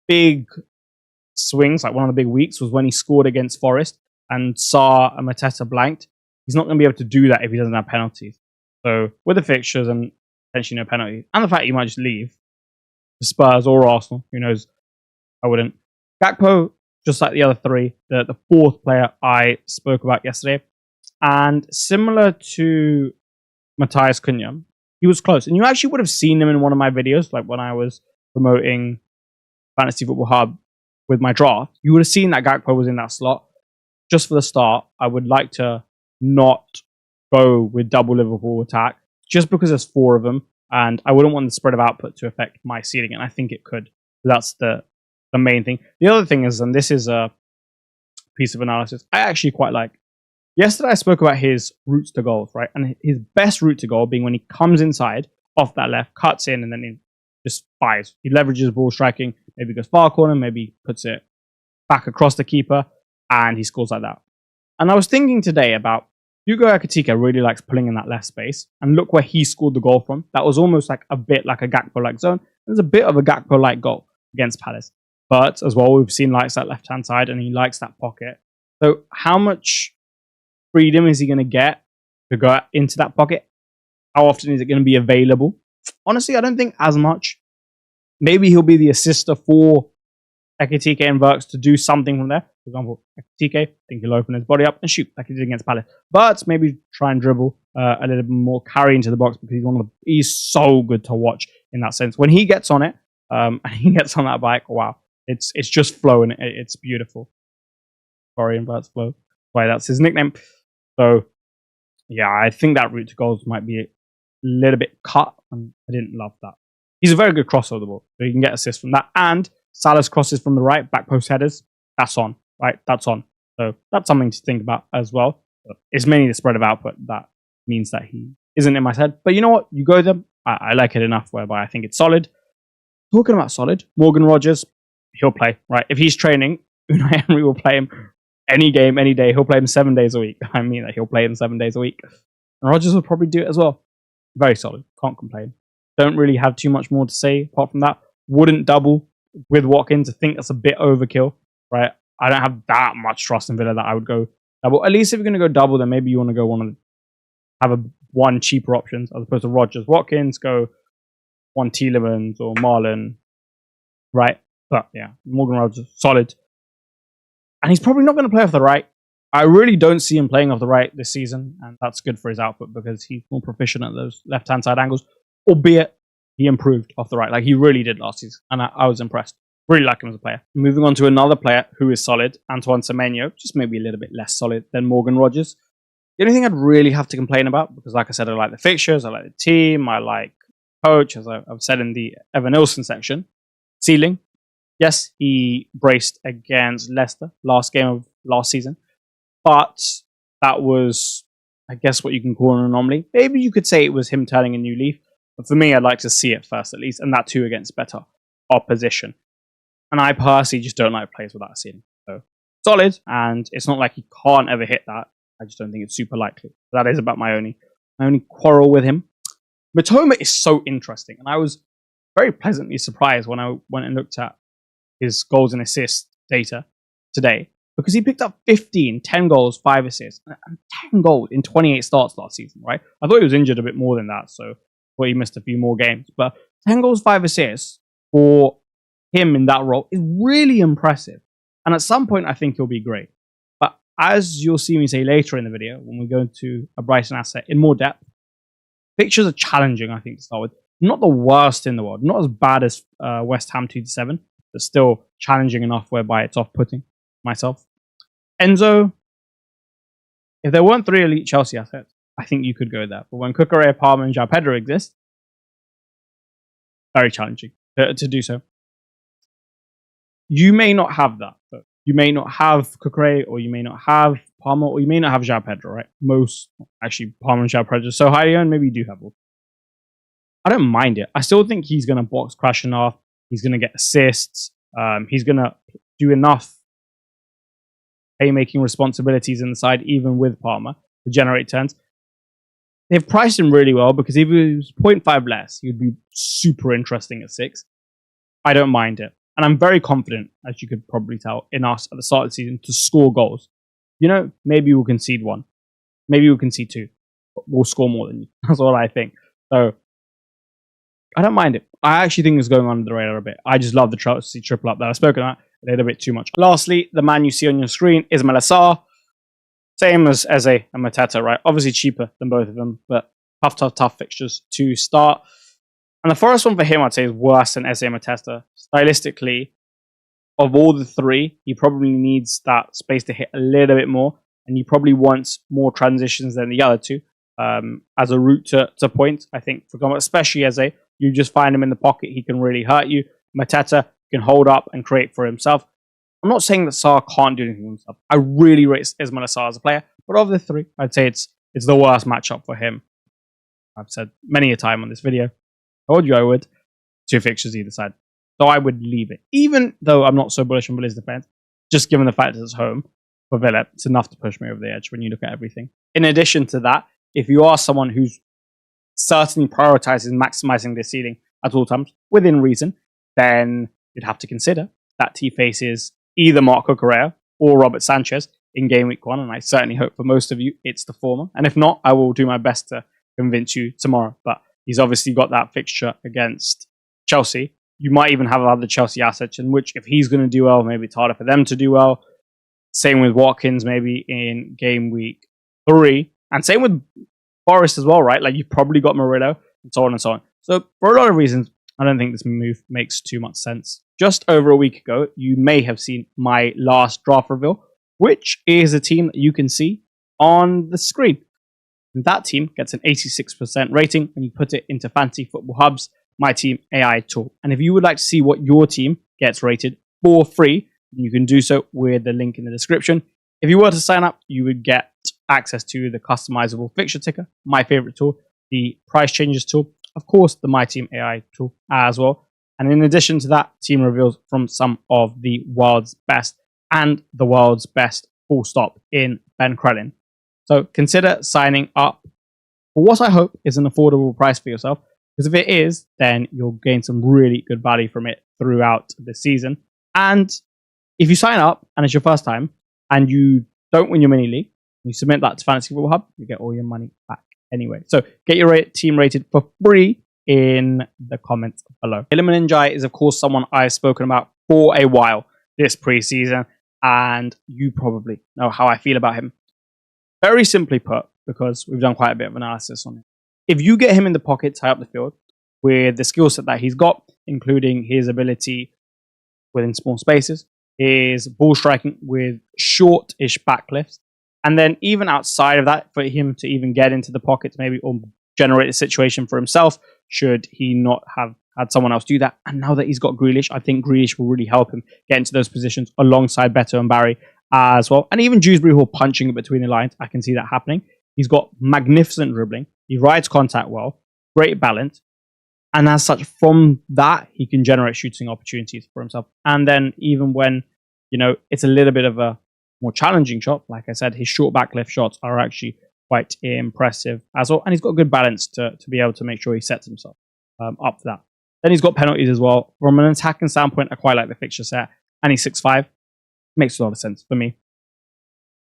big swings, like one of the big weeks, was when he scored against Forest and Sarr and Mateta blanked. He's not going to be able to do that if he doesn't have penalties. So with the fixtures and potentially no penalties, and the fact he might just leave the Spurs or Arsenal, who knows? I wouldn't. Gakpo, just like the other three, the fourth player I spoke about yesterday. And similar to Matheus Cunha, he was close. And you actually would have seen him in one of my videos, like when I was promoting Fantasy Football Hub with my draft. You would have seen that Gakpo was in that slot. Just for the start, I would like to not go with double Liverpool attack, just because there's 4 of them. And I wouldn't want the spread of output to affect my seeding. And I think it could. That's the main thing. The other thing is, and this is a piece of analysis I actually quite like. Yesterday I spoke about his routes to goals, right? And his best route to goal being when he comes inside, off that left, cuts in, and then he just fires. He leverages ball striking, maybe goes far corner, maybe puts it back across the keeper, and he scores like that. And I was thinking today about Hugo Ekitike really likes pulling in that left space, and look where he scored the goal from. That was almost like a bit like a Gakpo-like zone. There's a bit of a Gakpo-like goal against Palace. But as well, we've seen likes that left-hand side, and he likes that pocket. So how much freedom is he going to get to go into that pocket? How often is it going to be available? Honestly, I don't think as much. Maybe he'll be the assister for Ekitike and Wirtz to do something from there. For example, Ekitike, I think he'll open his body up and shoot like he did against Palace. But maybe try and dribble a little bit more, carry into the box, because he's so good to watch in that sense. When he gets on it, and he gets on that bike, wow. It's just flow, and it's beautiful. Florian Wirtz flow. Why, that's his nickname. So, yeah, I think that route to goals might be a little bit cut, and I didn't love that. He's a very good crosser of the ball, so you can get assists from that. And Salah's crosses from the right, back post headers, that's on, right? That's on. So that's something to think about as well. But it's mainly the spread of output that means that he isn't in my head. But you know what? You go there. I like it enough whereby I think it's solid. Talking about solid, Morgan Rogers, he'll play, right? If he's training, Unai Emery will play him any game, any day. He'll play him 7 days a week. I mean that he'll play him 7 days a week. And Rodgers will probably do it as well. Very solid. Can't complain. Don't really have too much more to say apart from that. Wouldn't double with Watkins. I think that's a bit overkill, right? I don't have that much trust in Villa that I would go double. At least if you're going to go double, then maybe you want to go one cheaper options as opposed to Rodgers. Watkins, go one Tielemans or Marlon, right? But yeah, Morgan Rodgers, solid. And he's probably not going to play off the right. I really don't see him playing off the right this season, and that's good for his output because he's more proficient at those left-hand side angles, albeit he improved off the right, like he really did last season, and I was impressed. Really like him as a player. Moving on to another player who is solid, Antoine Semenyo, just maybe a little bit less solid than Morgan Rodgers. The only thing I'd really have to complain about, because like I said, I like the fixtures, I like the team, I like coach, as I've said in the Evanilson section. Ceiling. Yes, he braced against Leicester last game of last season, but that was, I guess, what you can call an anomaly. Maybe you could say it was him turning a new leaf, but for me, I'd like to see it first at least, and that too against better opposition. And I personally just don't like players without a ceiling. So solid, and it's not like he can't ever hit that. I just don't think it's super likely. That is about my only quarrel with him. Mitoma is so interesting, and I was very pleasantly surprised when I went and looked at his goals and assists data today, because he picked up 10 goals, 5 assists, and 10 goals in 28 starts last season, right? I thought he was injured a bit more than that, so I thought he missed a few more games. But 10 goals, 5 assists for him in that role is really impressive. And at some point, I think he'll be great. But as you'll see me say later in the video, when we go into a Brighton asset in more depth, fixtures are challenging, I think, to start with. Not the worst in the world. Not as bad as West Ham 2-7, but still challenging enough whereby it's off-putting myself. Enzo, if there weren't 3 elite Chelsea assets, I think you could go there. But when Cucurella, Palmer, and Joao Pedro exist, very challenging to do so. You may not have that. But you may not have Cucurella, or you may not have Palmer, or you may not have Joao Pedro, right? Actually, Palmer and Joao Pedro are so highly owned, maybe you do have all. I don't mind it. I still think he's going to box crash enough. He's going to get assists. He's going to do enough playmaking responsibilities in the side, even with Palmer, to generate turns. They've priced him really well, because if he was 0.5 less, he would be super interesting at 6. I don't mind it. And I'm very confident, as you could probably tell, in us at the start of the season to score goals. You know, maybe we'll concede 1. Maybe we'll concede 2. But we'll score more than you. That's what I think. So, I don't mind it. I actually think it's going under the radar a bit. I just love the Chelsea triple up that I've spoken about a little bit too much. Lastly, the man you see on your screen is Ismaila Sarr. Same as Eze and Mateta, right? Obviously cheaper than both of them, but tough fixtures to start. And the first one for him, I'd say, is worse than Eze and Mateta. Stylistically, of all the 3, he probably needs that space to hit a little bit more, and he probably wants more transitions than the other 2 as a route to points. I think, for especially Eze, you just find him in the pocket, he can really hurt you. Mateta can hold up and create for himself. I'm not saying that Sarr can't do anything for himself. I really rate Ismaila Sarr as a player, but of the 3, I'd say it's the worst matchup for him. I've said many a time on this video. I told you I would. 2 fixtures either side. So I would leave it. Even though I'm not so bullish on Villa's defense, just given the fact that it's home for Villa, it's enough to push me over the edge when you look at everything. In addition to that, if you are someone who's certainly prioritizes maximizing their ceiling at all times, within reason, then you'd have to consider that he faces either Marc Cucurella or Robert Sanchez in game week 1, and I certainly hope for most of you it's the former. And if not, I will do my best to convince you tomorrow. But he's obviously got that fixture against Chelsea. You might even have other Chelsea assets in which, if he's going to do well, maybe it's harder for them to do well. Same with Watkins, maybe in game week 3. And same with Forest as well, right? Like, you've probably got Murillo, and so on and so on. So, for a lot of reasons, I don't think this move makes too much sense. Just over a week ago, you may have seen my last draft reveal, which is a team that you can see on the screen. And that team gets an 86% rating when you put it into Fantasy Football Hub's My Team AI tool. And if you would like to see what your team gets rated for free, you can do so with the link in the description. If you were to sign up, you would get access to the customizable fixture ticker, my favorite tool, the price changes tool, of course, the My Team AI tool as well. And in addition to that, team reveals from some of the world's best and the world's best full stop in Ben Crellin. So consider signing up for what I hope is an affordable price for yourself, because if it is, then you'll gain some really good value from it throughout the season. And if you sign up and it's your first time and you don't win your mini league, you submit that to Fantasy Football Hub, you get all your money back anyway. So get your team rated for free in the comments below. Iliman Ndiaye is, of course, someone I've spoken about for a while this preseason, and you probably know how I feel about him. Very simply put, because we've done quite a bit of analysis on him. If you get him in the pocket, high up the field, with the skill set that he's got, including his ability within small spaces, his ball striking with short-ish backlifts, and then even outside of that, for him to even get into the pocket, maybe or generate a situation for himself, should he not have had someone else do that. And now that he's got Grealish, I think Grealish will really help him get into those positions alongside Beto and Barry as well. And even Dewsbury, who are punching it between the lines, I can see that happening. He's got magnificent dribbling. He rides contact well, great balance. And as such, from that, he can generate shooting opportunities for himself. And then even when, it's a little bit of a more challenging shot, like I said, his short backlift shots are actually quite impressive as well. And he's got good balance to be able to make sure he sets himself up for that. Then he's got penalties as well. From an attacking standpoint, I quite like the fixture set. And he's 6'5". Makes a lot of sense for me.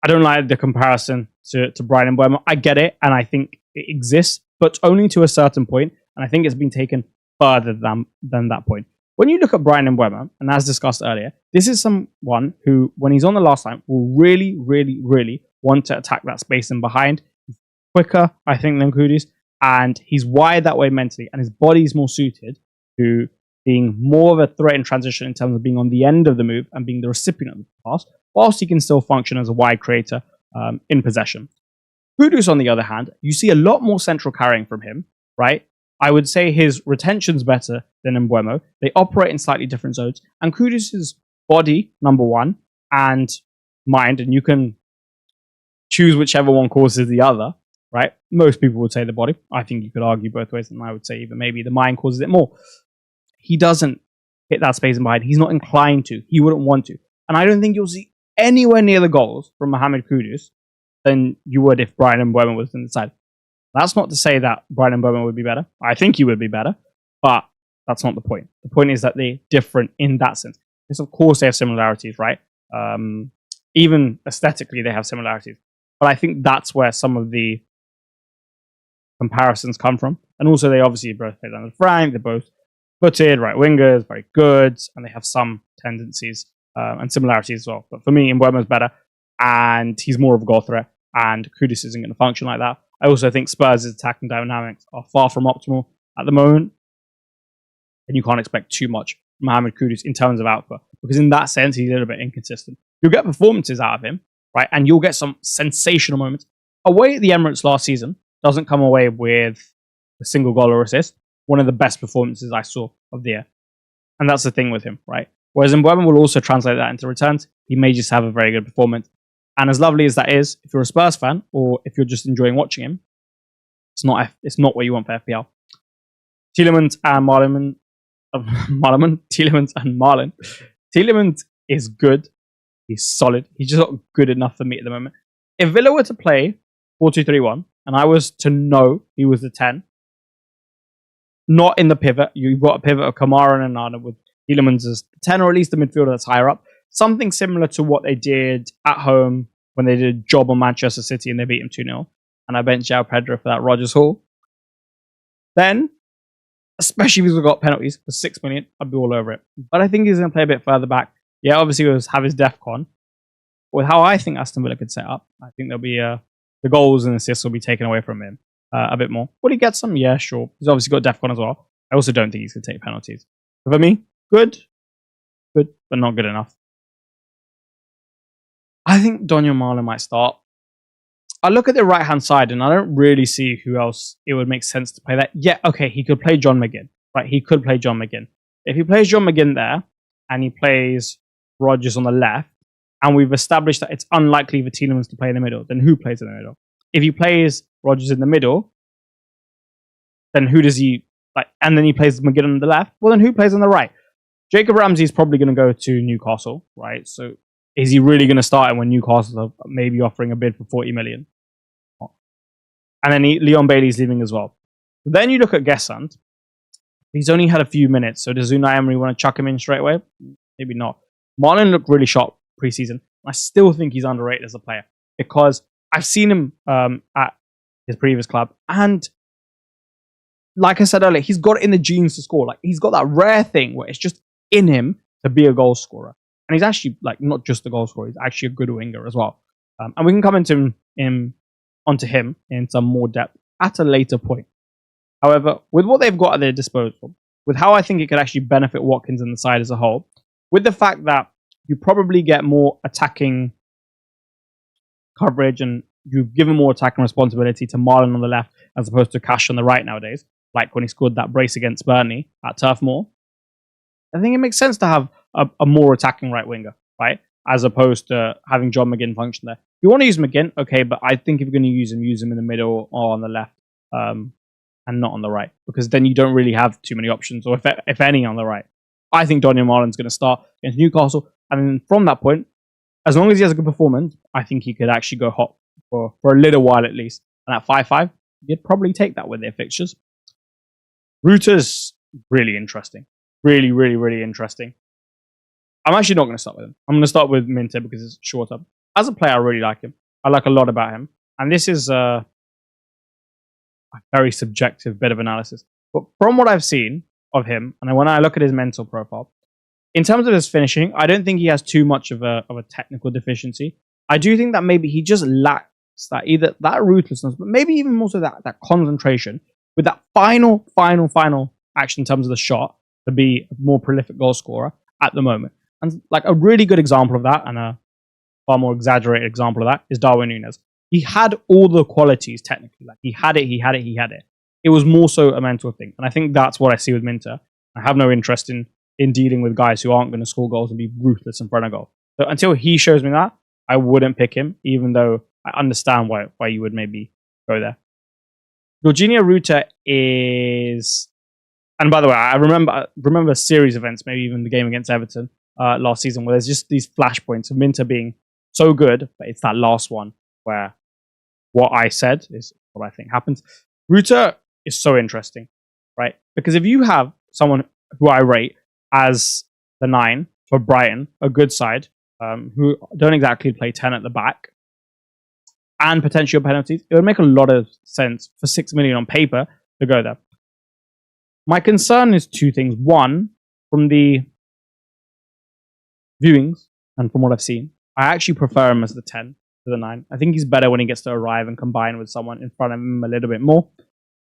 I don't like the comparison to Bryan Mbeumo. I get it, and I think it exists, but only to a certain point. And I think it's been taken further than that point. When you look at Bryan Mbeumo, and as discussed earlier, this is someone who, when he's on the last line, will really, really, really want to attack that space in behind. He's quicker, I think, than Kudus, and he's wired that way mentally, and his body's more suited to being more of a threat in transition in terms of being on the end of the move and being the recipient of the pass, whilst he can still function as a wide creator in possession. Kudus, on the other hand, you see a lot more central carrying from him, right? I would say his retention's better than Mbeumo. They operate in slightly different zones. And Kudus' body, number one, and mind, and you can choose whichever one causes the other, right? Most people would say the body. I think you could argue both ways, and I would say even maybe the mind causes it more. He doesn't hit that space in behind. He's not inclined to. He wouldn't want to. And I don't think you'll see anywhere near the goals from Mohamed Kudus than you would if Bryan Mbeumo was in the side. That's not to say that Bryan Mbeumo would be better. I think he would be better, but that's not the point. The point is that they're different in that sense. Yes, of course, they have similarities, right? Even aesthetically, they have similarities. But I think that's where some of the comparisons come from. And also, they obviously both play down the flank. They're both footed, right wingers, very good, and they have some tendencies and similarities as well. But for me, Mbeumo's better, and he's more of a goal threat, and Kudus isn't going to function like that. I also think Spurs' attacking dynamics are far from optimal at the moment, and you can't expect too much from Mohamed Kudus in terms of output, because in that sense, he's a little bit inconsistent. You'll get performances out of him, right, and you'll get some sensational moments. Away at the Emirates last season, doesn't come away with a single goal or assist. One of the best performances I saw of the year. And that's the thing with him, right? Whereas Mbeumo will also translate that into returns. He may just have a very good performance. And as lovely as that is, if you're a Spurs fan, or if you're just enjoying watching him, it's not what you want for FPL. Tielemans and Marlon. Tielemans is good. He's solid. He's just not good enough for me at the moment. If Villa were to play 4-2-3-1, and I was to know he was the 10, not in the pivot. You've got a pivot of Kamara and Anana with Tielemans as 10, or at least the midfielder that's higher up. Something similar to what they did at home when they did a job on Manchester City and they beat him 2-0. And I benched Joao Pedro for that Rodgers Hall. Then, especially if he's got penalties for 6 million, I'd be all over it. But I think he's going to play a bit further back. Yeah, obviously he'll have his DEFCON. With how I think Aston Villa could set up, I think there'll be the goals and assists will be taken away from him. A bit more. Will he get some? Yeah, sure. He's obviously got DEFCON as well. I also don't think he's going to take penalties. But for me, good, but not good enough. I think Donyell Malen might start. I look at the right-hand side and I don't really see who else it would make sense to play that. Yeah, okay, he could play John McGinn. Right, he could play John McGinn. If he plays John McGinn there and he plays Rodgers on the left, and we've established that it's unlikely for Tielemans to play in the middle, then who plays in the middle? If he plays Rodgers in the middle, then who does he like? And then he plays McGinn on the left. Well, then who plays on the right? Jacob Ramsey is probably going to go to Newcastle, right? So is he really going to start him when Newcastle are maybe offering a bid for 40 million? And then Leon Bailey's leaving as well. Then you look at Gesund. He's only had a few minutes, so does Unai Emery want to chuck him in straight away? Maybe not. Marlon looked really sharp preseason. I still think he's underrated as a player because I've seen him at his previous club, and like I said earlier, he's got it in the genes to score. Like, he's got that rare thing where it's just in him to be a goal scorer, and he's actually like not just a goal scorer; he's actually a good winger as well. And we can come onto him in some more depth at a later point. However, with what they've got at their disposal, with how I think it could actually benefit Watkins and the side as a whole, with the fact that you probably get more attacking coverage and you've given more attacking responsibility to Marlon on the left as opposed to Cash on the right nowadays, like when he scored that brace against Burnley at Turf Moor, I think it makes sense to have a more attacking right winger, right? As opposed to having John McGinn function there. If you want to use McGinn, okay, but I think if you're going to use him in the middle or on the left, and not on the right, because then you don't really have too many options, or if any, on the right. I think Daniel Marlin's going to start against Newcastle, and then from that point, as long as he has a good performance, I think he could actually go hot for a little while at least. And at 5-5, you'd probably take that with their fixtures. Ruter's really interesting. Really, really, really interesting. I'm actually not going to start with him. I'm going to start with Minter because it's shorter. As a player, I really like him. I like a lot about him. And this is a very subjective bit of analysis. But from what I've seen of him, and when I look at his mental profile, in terms of his finishing, I don't think he has too much of a technical deficiency. I do think that maybe he just lacks either that ruthlessness, but maybe even more so that concentration with that final action in terms of the shot to be a more prolific goal scorer at the moment. And like a really good example of that, and a far more exaggerated example of that, is Darwin Núñez. He had all the qualities technically. Like he had it. It was more so a mental thing. And I think that's what I see with Minter. I have no interest in dealing with guys who aren't going to score goals and be ruthless in front of goal. So until he shows me that, I wouldn't pick him, even though I understand why you would maybe go there. Jorginho Rutter is... And by the way, I remember a series of events, maybe even the game against Everton last season, where there's just these flashpoints of Minter being so good, but it's that last one where what I said is what I think happens. Rutter is so interesting, right? Because if you have someone who I rate as the 9 for Bryan, a good side, who don't exactly play 10 at the back, and potential penalties, it would make a lot of sense for 6 million on paper to go there. My concern is two things. One, from the viewings and from what I've seen, I actually prefer him as the 10 to the 9. I think he's better when he gets to arrive and combine with someone in front of him a little bit more.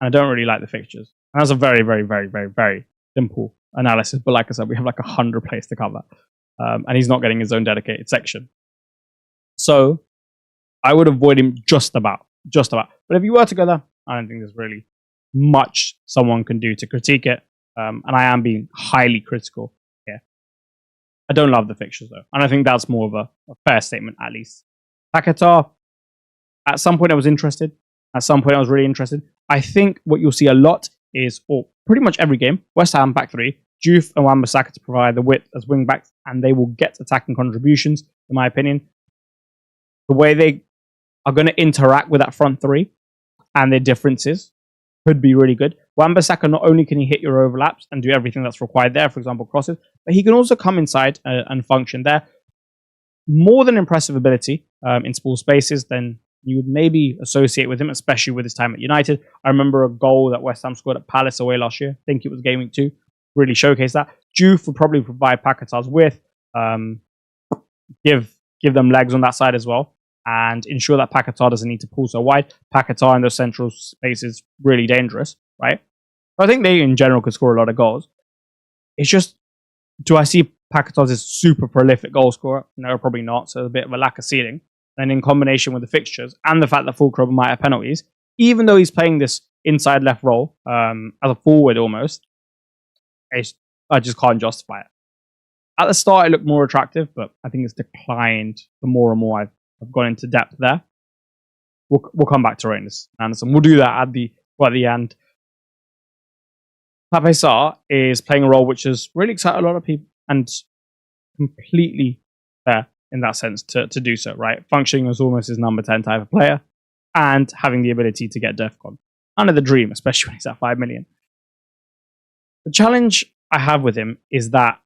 And I don't really like the fixtures. And that's a very, very, very, very, very simple analysis. But like I said, we have like 100 plays to cover. And he's not getting his own dedicated section. So I would avoid him just about. But if you were to go there, I don't think there's really much someone can do to critique it. And I am being highly critical here. I don't love the fixtures though. And I think that's more of a fair statement at least. Paquetá, at some point I was interested. At some point I was really interested. I think what you'll see a lot is, or pretty much every game, West Ham back 3, Juve and Wan-Bissaka to provide the width as wing backs, and they will get attacking contributions, in my opinion. The way they are going to interact with that front 3 and their differences could be really good. Wan-Bissaka, not only can he hit your overlaps and do everything that's required there, for example, crosses, but he can also come inside and function there. More than impressive ability in small spaces than you would maybe associate with him, especially with his time at United. I remember a goal that West Ham scored at Palace away last year. I think it was Game Week 2. Really showcased that. Juve would probably provide Paquetá's width, give them legs on that side as well, and ensure that Paquetá doesn't need to pull so wide. Paquetá in those central spaces really dangerous, right? I think they in general could score a lot of goals. It's just, do I see Paquetá as a super prolific goal scorer? No, probably not. So a bit of a lack of ceiling. And in combination with the fixtures and the fact that Fullkrug might have penalties, even though he's playing this inside left role as a forward almost, I just can't justify it. At the start, it looked more attractive, but I think it's declined the more and more I've gone into depth there. We'll come back to Rangers, Anderson. We'll do that at the end. Pape Sarr is playing a role which has really excited a lot of people and completely fair in that sense to do so, right? Functioning as almost his number 10 type of player and having the ability to get DEFCON. Kind of the dream, especially when he's at 5 million. The challenge I have with him is that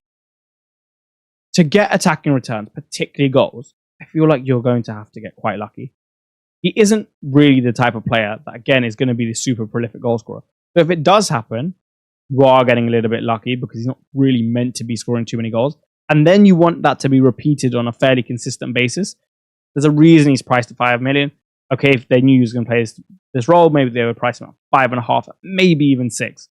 to get attacking returns, particularly goals, I feel like you're going to have to get quite lucky. He isn't really the type of player that, again, is going to be the super prolific goal scorer. So if it does happen, you are getting a little bit lucky because he's not really meant to be scoring too many goals. And then you want that to be repeated on a fairly consistent basis. There's a reason he's priced at 5 million. Okay, if they knew he was going to play this role, maybe they would price him at 5.5, maybe even 6.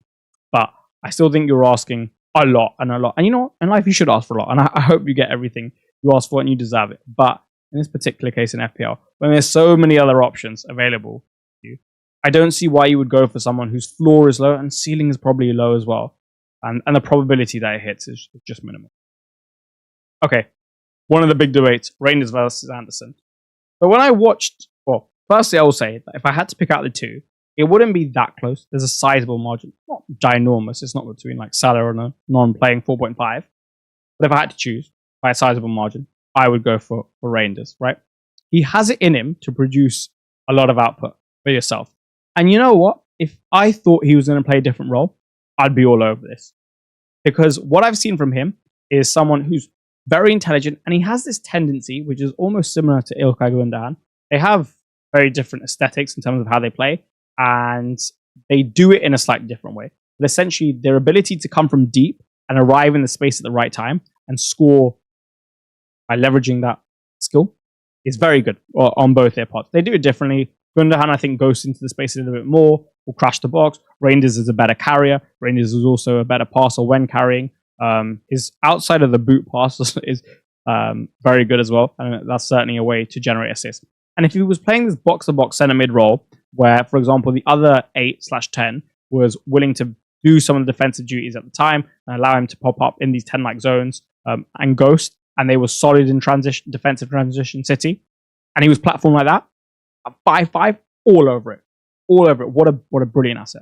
But I still think you're asking a lot and a lot. And you know what? In life, you should ask for a lot. And I hope you get everything you ask for and you deserve it. But in this particular case in FPL, when there's so many other options available to you, I don't see why you would go for someone whose floor is low and ceiling is probably low as well. And the probability that it hits is just minimal. Okay, one of the big debates, Rangers versus Anderson. But when I watched, well, firstly I will say that if I had to pick out the two, it wouldn't be that close. There's a sizable margin. Not ginormous. It's not between like Salah and a non-playing 4.5. But if I had to choose by a sizable margin, I would go for Rangers, right? He has it in him to produce a lot of output for yourself. And you know what? If I thought he was going to play a different role, I'd be all over this. Because what I've seen from him is someone who's very intelligent, and he has this tendency, which is almost similar to Ilkay Gundogan. They have very different aesthetics in terms of how they play, and they do it in a slightly different way. But essentially, their ability to come from deep and arrive in the space at the right time and score by leveraging that skill is very good on both their parts. They do it differently. Gundogan, I think, goes into the space a little bit more, will crash the box. Rangers is a better carrier. Rangers is also a better passer when carrying. His outside of the boot pass is very good as well, and that's certainly a way to generate assists. And if he was playing this box-to-box centre mid role, where, for example, the other 8/10 was willing to do some of the defensive duties at the time and allow him to pop up in these 10-like zones and ghost, and they were solid in defensive transition City, and he was platformed like that, at 5/5, all over it. All over it. What a brilliant asset.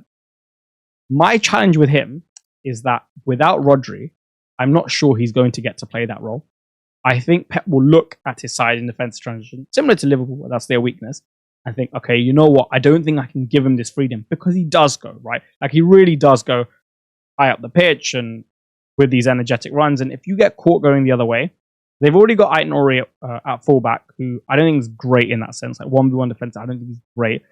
My challenge with him is that without Rodri, I'm not sure he's going to get to play that role. I think Pep will look at his side in defensive transition, similar to Liverpool, that's their weakness, and think, okay, you know what? I don't think I can give him this freedom, because he does go, right? Like, he really does go high up the pitch and with these energetic runs. And if you get caught going the other way, they've already got Aït-Nouri at fullback, who I don't think is great in that sense. Like 1v1 defense, I don't think he's great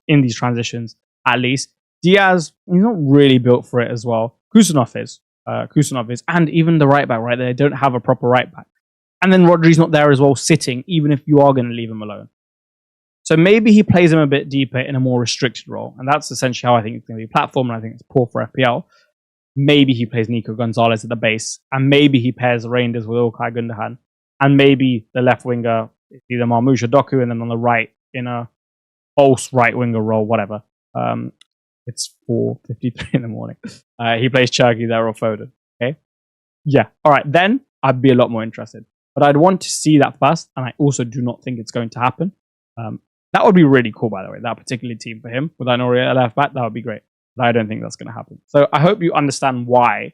in these transitions, at least. Diaz, he's not really built for it as well. Kusanov is, and even the right back, right? They don't have a proper right back. And then Rodri's not there as well, sitting, even if you are going to leave him alone. So maybe he plays him a bit deeper in a more restricted role. And that's essentially how I think it's going to be platform, and I think it's poor for FPL. Maybe he plays Nico Gonzalez at the base, and maybe he pairs Rangers with Ilkay Gundogan, and maybe the left winger is either Marmoush or Doku, and then on the right, in a false right winger role, whatever. It's 4:53 in the morning. He plays Cherki there or Foden. Okay? Yeah. All right. Then I'd be a lot more interested. But I'd want to see that first, and I also do not think it's going to happen. That would be really cool, by the way, that particular team for him. With Aït-Nouri at left back, that would be great. But I don't think that's going to happen. So I hope you understand why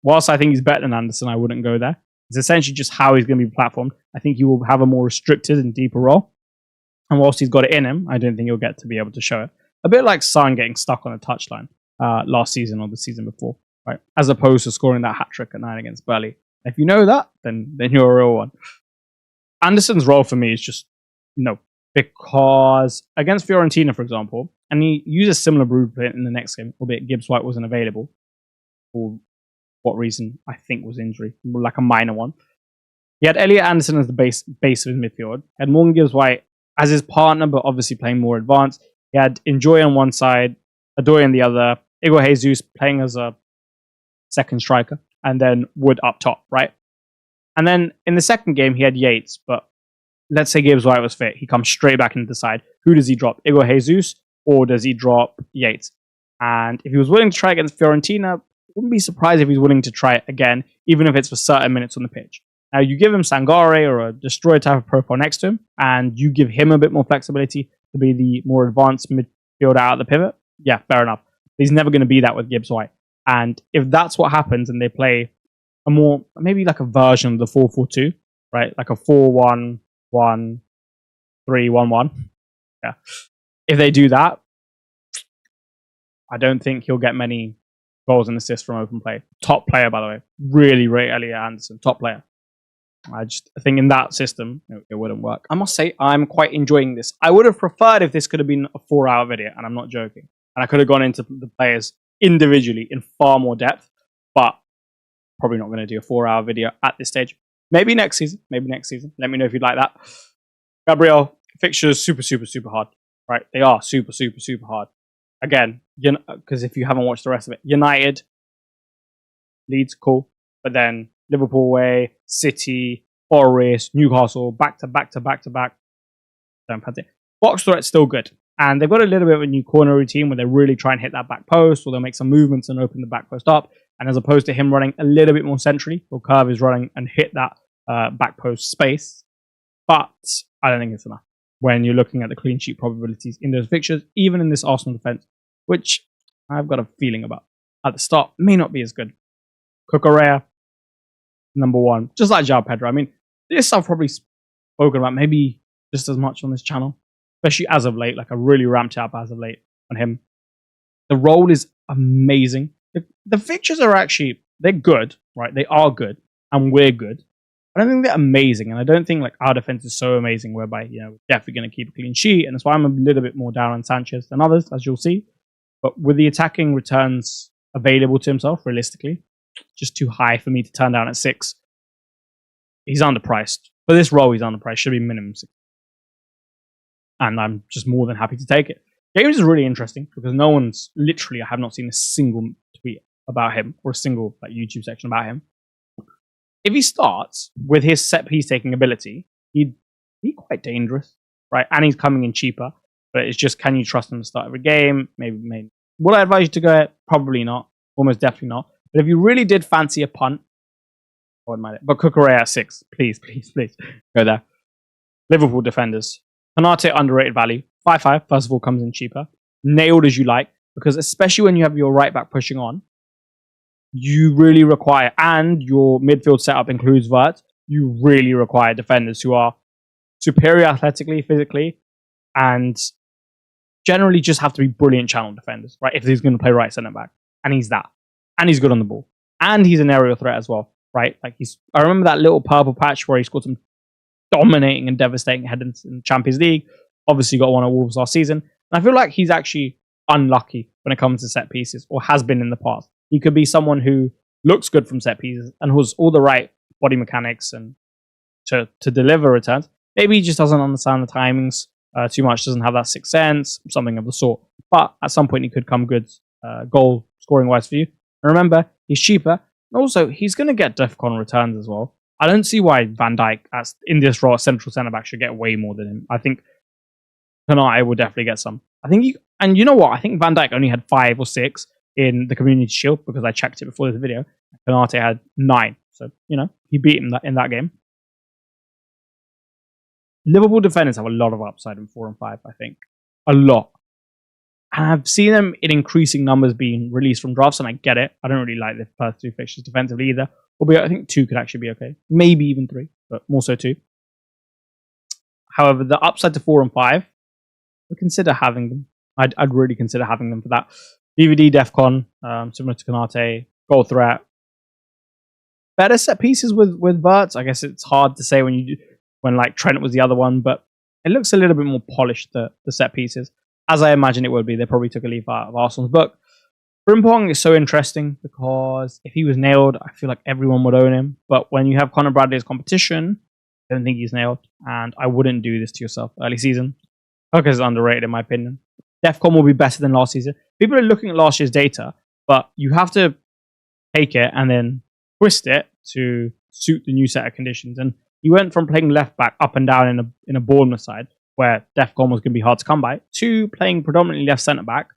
whilst I think he's better than Anderson, I wouldn't go there. It's essentially just how he's going to be platformed. I think he will have a more restricted and deeper role. And whilst he's got it in him, I don't think he'll get to be able to show it. A bit like Son getting stuck on a touchline last season or the season before, right? As opposed to scoring that hat-trick at 9 against Burnley. If you know that, then you're a real one. Anderson's role for me is just no. Because against Fiorentina, for example, and he used a similar blueprint in the next game, albeit Gibbs White wasn't available. For what reason? I think was injury. Like a minor one. He had Elliot Anderson as the base of his midfield. He had Morgan Gibbs White as his partner, but obviously playing more advanced. He had Enjoy on one side, Adoy on the other, Igor Jesus playing as a second striker, and then Wood up top, right? And then in the second game, he had Yates, but let's say Gibbs White was fit. He comes straight back into the side. Who does he drop? Igor Jesus, or does he drop Yates? And if he was willing to try against Fiorentina, wouldn't be surprised if he's willing to try it again, even if it's for certain minutes on the pitch. Now, you give him Sangare or a destroyer type of profile next to him, and you give him a bit more flexibility to be the more advanced midfielder out of the pivot. Yeah, fair enough. He's never going to be that with Gibbs White. And if that's what happens and they play a more, maybe like a version of the 4-4-2, right? Like a 4-1-1-3-1-1. Yeah. If they do that, I don't think he'll get many goals and assists from open play. Top player, by the way. Really rate Elliot Anderson. Top player. I think in that system, it wouldn't work. I must say, I'm quite enjoying this. I would have preferred if this could have been a 4-hour video, and I'm not joking. And I could have gone into the players individually in far more depth, but probably not going to do a 4-hour video at this stage. Maybe next season. Maybe next season. Let me know if you'd like that. Gabriel, fixtures super, super, super hard. Right? They are super, super, super hard. Again, because if you haven't watched the rest of it, United, Leeds, cool. But then Liverpool away, City, Forest, Newcastle, back to back to back to back. Don't fancy it. Box threat's still good. And they've got a little bit of a new corner routine where they really try and hit that back post, or they'll make some movements and open the back post up. And as opposed to him running a little bit more centrally, or Curve is running and hit that back post space. But I don't think it's enough when you're looking at the clean sheet probabilities in those fixtures, even in this Arsenal defence, which I've got a feeling about at the start may not be as good. Cucurella, number one, just like Joao Pedro. I mean, this I've probably spoken about maybe just as much on this channel, especially as of late. Like I really ramped it up as of late on him. The role is amazing. The fixtures are actually, they're good, right? They are good, and we're good. I don't think they're amazing, and I don't think like our defense is so amazing whereby, you know, we're definitely going to keep a clean sheet, and that's why I'm a little bit more down on Sanchez than others, as you'll see. But with the attacking returns available to himself, realistically, just too high for me to turn down at 6. He's underpriced. For this role, he's underpriced. Should be minimum 6. And I'm just more than happy to take it. Games is really interesting because no one's, literally, I have not seen a single tweet about him or a single like YouTube section about him. If he starts with his set piece taking ability, he'd be quite dangerous, right? And he's coming in cheaper. But it's just, can you trust him to start every game? Maybe. Would I advise you to go it? Probably not. Almost definitely not. But if you really did fancy a punt, I wouldn't mind it. But Cucurella at 6. Please, please, please. Go there. Liverpool defenders. Konate, underrated value. 5-5, first of all, comes in cheaper. Nailed as you like. Because especially when you have your right back pushing on, you really require, and your midfield setup includes Wirtz, you really require defenders who are superior athletically, physically, and generally just have to be brilliant channel defenders, right? If he's going to play right centre back. And he's that. And he's good on the ball. And he's an aerial threat as well, right? Like I remember that little purple patch where he scored some dominating and devastating headings in the Champions League. Obviously got one at Wolves last season. And I feel like he's actually unlucky when it comes to set pieces, or has been in the past. He could be someone who looks good from set pieces and has all the right body mechanics and to deliver returns. Maybe he just doesn't understand the timings too much, doesn't have that sixth sense, something of the sort. But at some point he could come good goal scoring wise for you. And remember, he's cheaper. And also, he's going to get DEFCON returns as well. I don't see why Van Dijk, in this role, central centre-back, should get way more than him. I think Konate will definitely get some. And you know what? I think Van Dijk only had 5 or 6 in the Community Shield, because I checked it before this video. Konate had 9. So, you know, he beat him in that game. Liverpool defenders have a lot of upside in 4 and 5, I think. A lot. And I've seen them in increasing numbers being released from drafts, and I get it. I don't really like the first 2 fixtures defensively either. Albeit I think 2 could actually be okay. Maybe even 3, but more so 2. However, the upside to 4 and 5, I consider having them. I'd really consider having them for that. DVD, DEFCON, similar to Konate, goal threat. Better set pieces with Wirtz. I guess it's hard to say when like Trent was the other one, but it looks a little bit more polished, the set pieces. As I imagine it would be. They probably took a leaf out of Arsenal's book. Frimpong is so interesting because if he was nailed, I feel like everyone would own him. But when you have Conor Bradley as competition, I don't think he's nailed. And I wouldn't do this to yourself early season. Focus is underrated in my opinion. DEFCON will be better than last season. People are looking at last year's data, but you have to take it and then twist it to suit the new set of conditions. And he went from playing left back up and down in a Bournemouth side, where DEFCON was going to be hard to come by, to playing predominantly left centre back,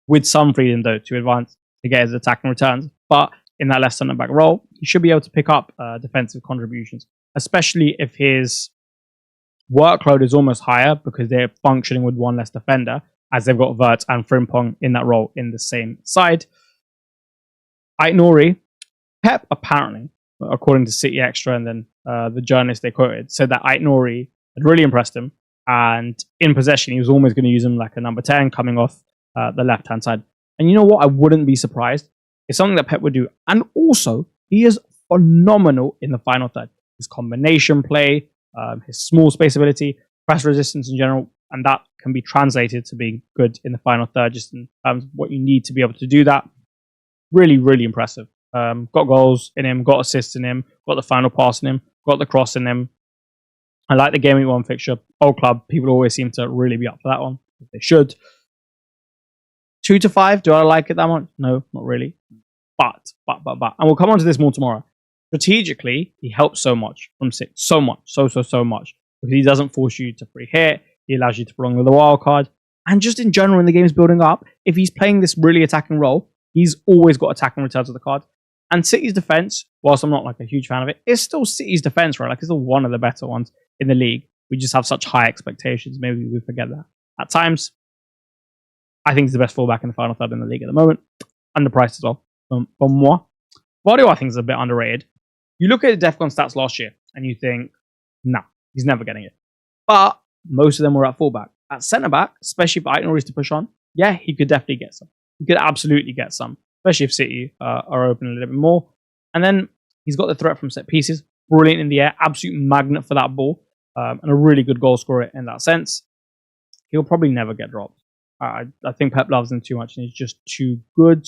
with some freedom though to advance to get his attacking returns. But in that left centre back role, he should be able to pick up defensive contributions, especially if his workload is almost higher because they're functioning with one less defender, as they've got Wirtz and Frimpong in that role in the same side. Ait Nouri, Pep apparently, according to City Extra and then the journalist they quoted, said that Aït-Nouri had really impressed him. And in possession, he was almost going to use him like a number 10 coming off the left-hand side. And you know what? I wouldn't be surprised. It's something that Pep would do. And also, he is phenomenal in the final third. His combination play, his small space ability, press resistance in general, and that can be translated to being good in the final third, just in terms of what you need to be able to do that. Really, really impressive. Got goals in him, got assists in him, got the final pass in him, got the cross in him. I like the Game Week 1 fixture. Old club, people always seem to really be up for that one. They should. 2 to 5, do I like it that much? No, not really. But. And we'll come on to this more tomorrow. Strategically, he helps so much from 6. So much. So much. Because he doesn't force you to free hit. He allows you to prolong with the wild card. And just in general, when the game's building up, if he's playing this really attacking role, he's always got attacking returns of the card. And City's defense, whilst I'm not like a huge fan of it, is still City's defense, right? Like, it's still one of the better ones in the league. We just have such high expectations. Maybe we forget that. At times, I think he's the best fullback in the final third in the league at the moment. Underpriced as well. For moi. Vardio, I think, is a bit underrated. You look at the DEFCON stats last year, and you think, nah, he's never getting it. But most of them were at fullback. At centre-back, especially if Aït-Nouri is to push on, yeah, he could definitely get some. He could absolutely get some. Especially if City are open a little bit more. And then he's got the threat from set pieces. Brilliant in the air. Absolute magnet for that ball. And a really good goal scorer in that sense. He'll probably never get dropped. I think Pep loves him too much and he's just too good.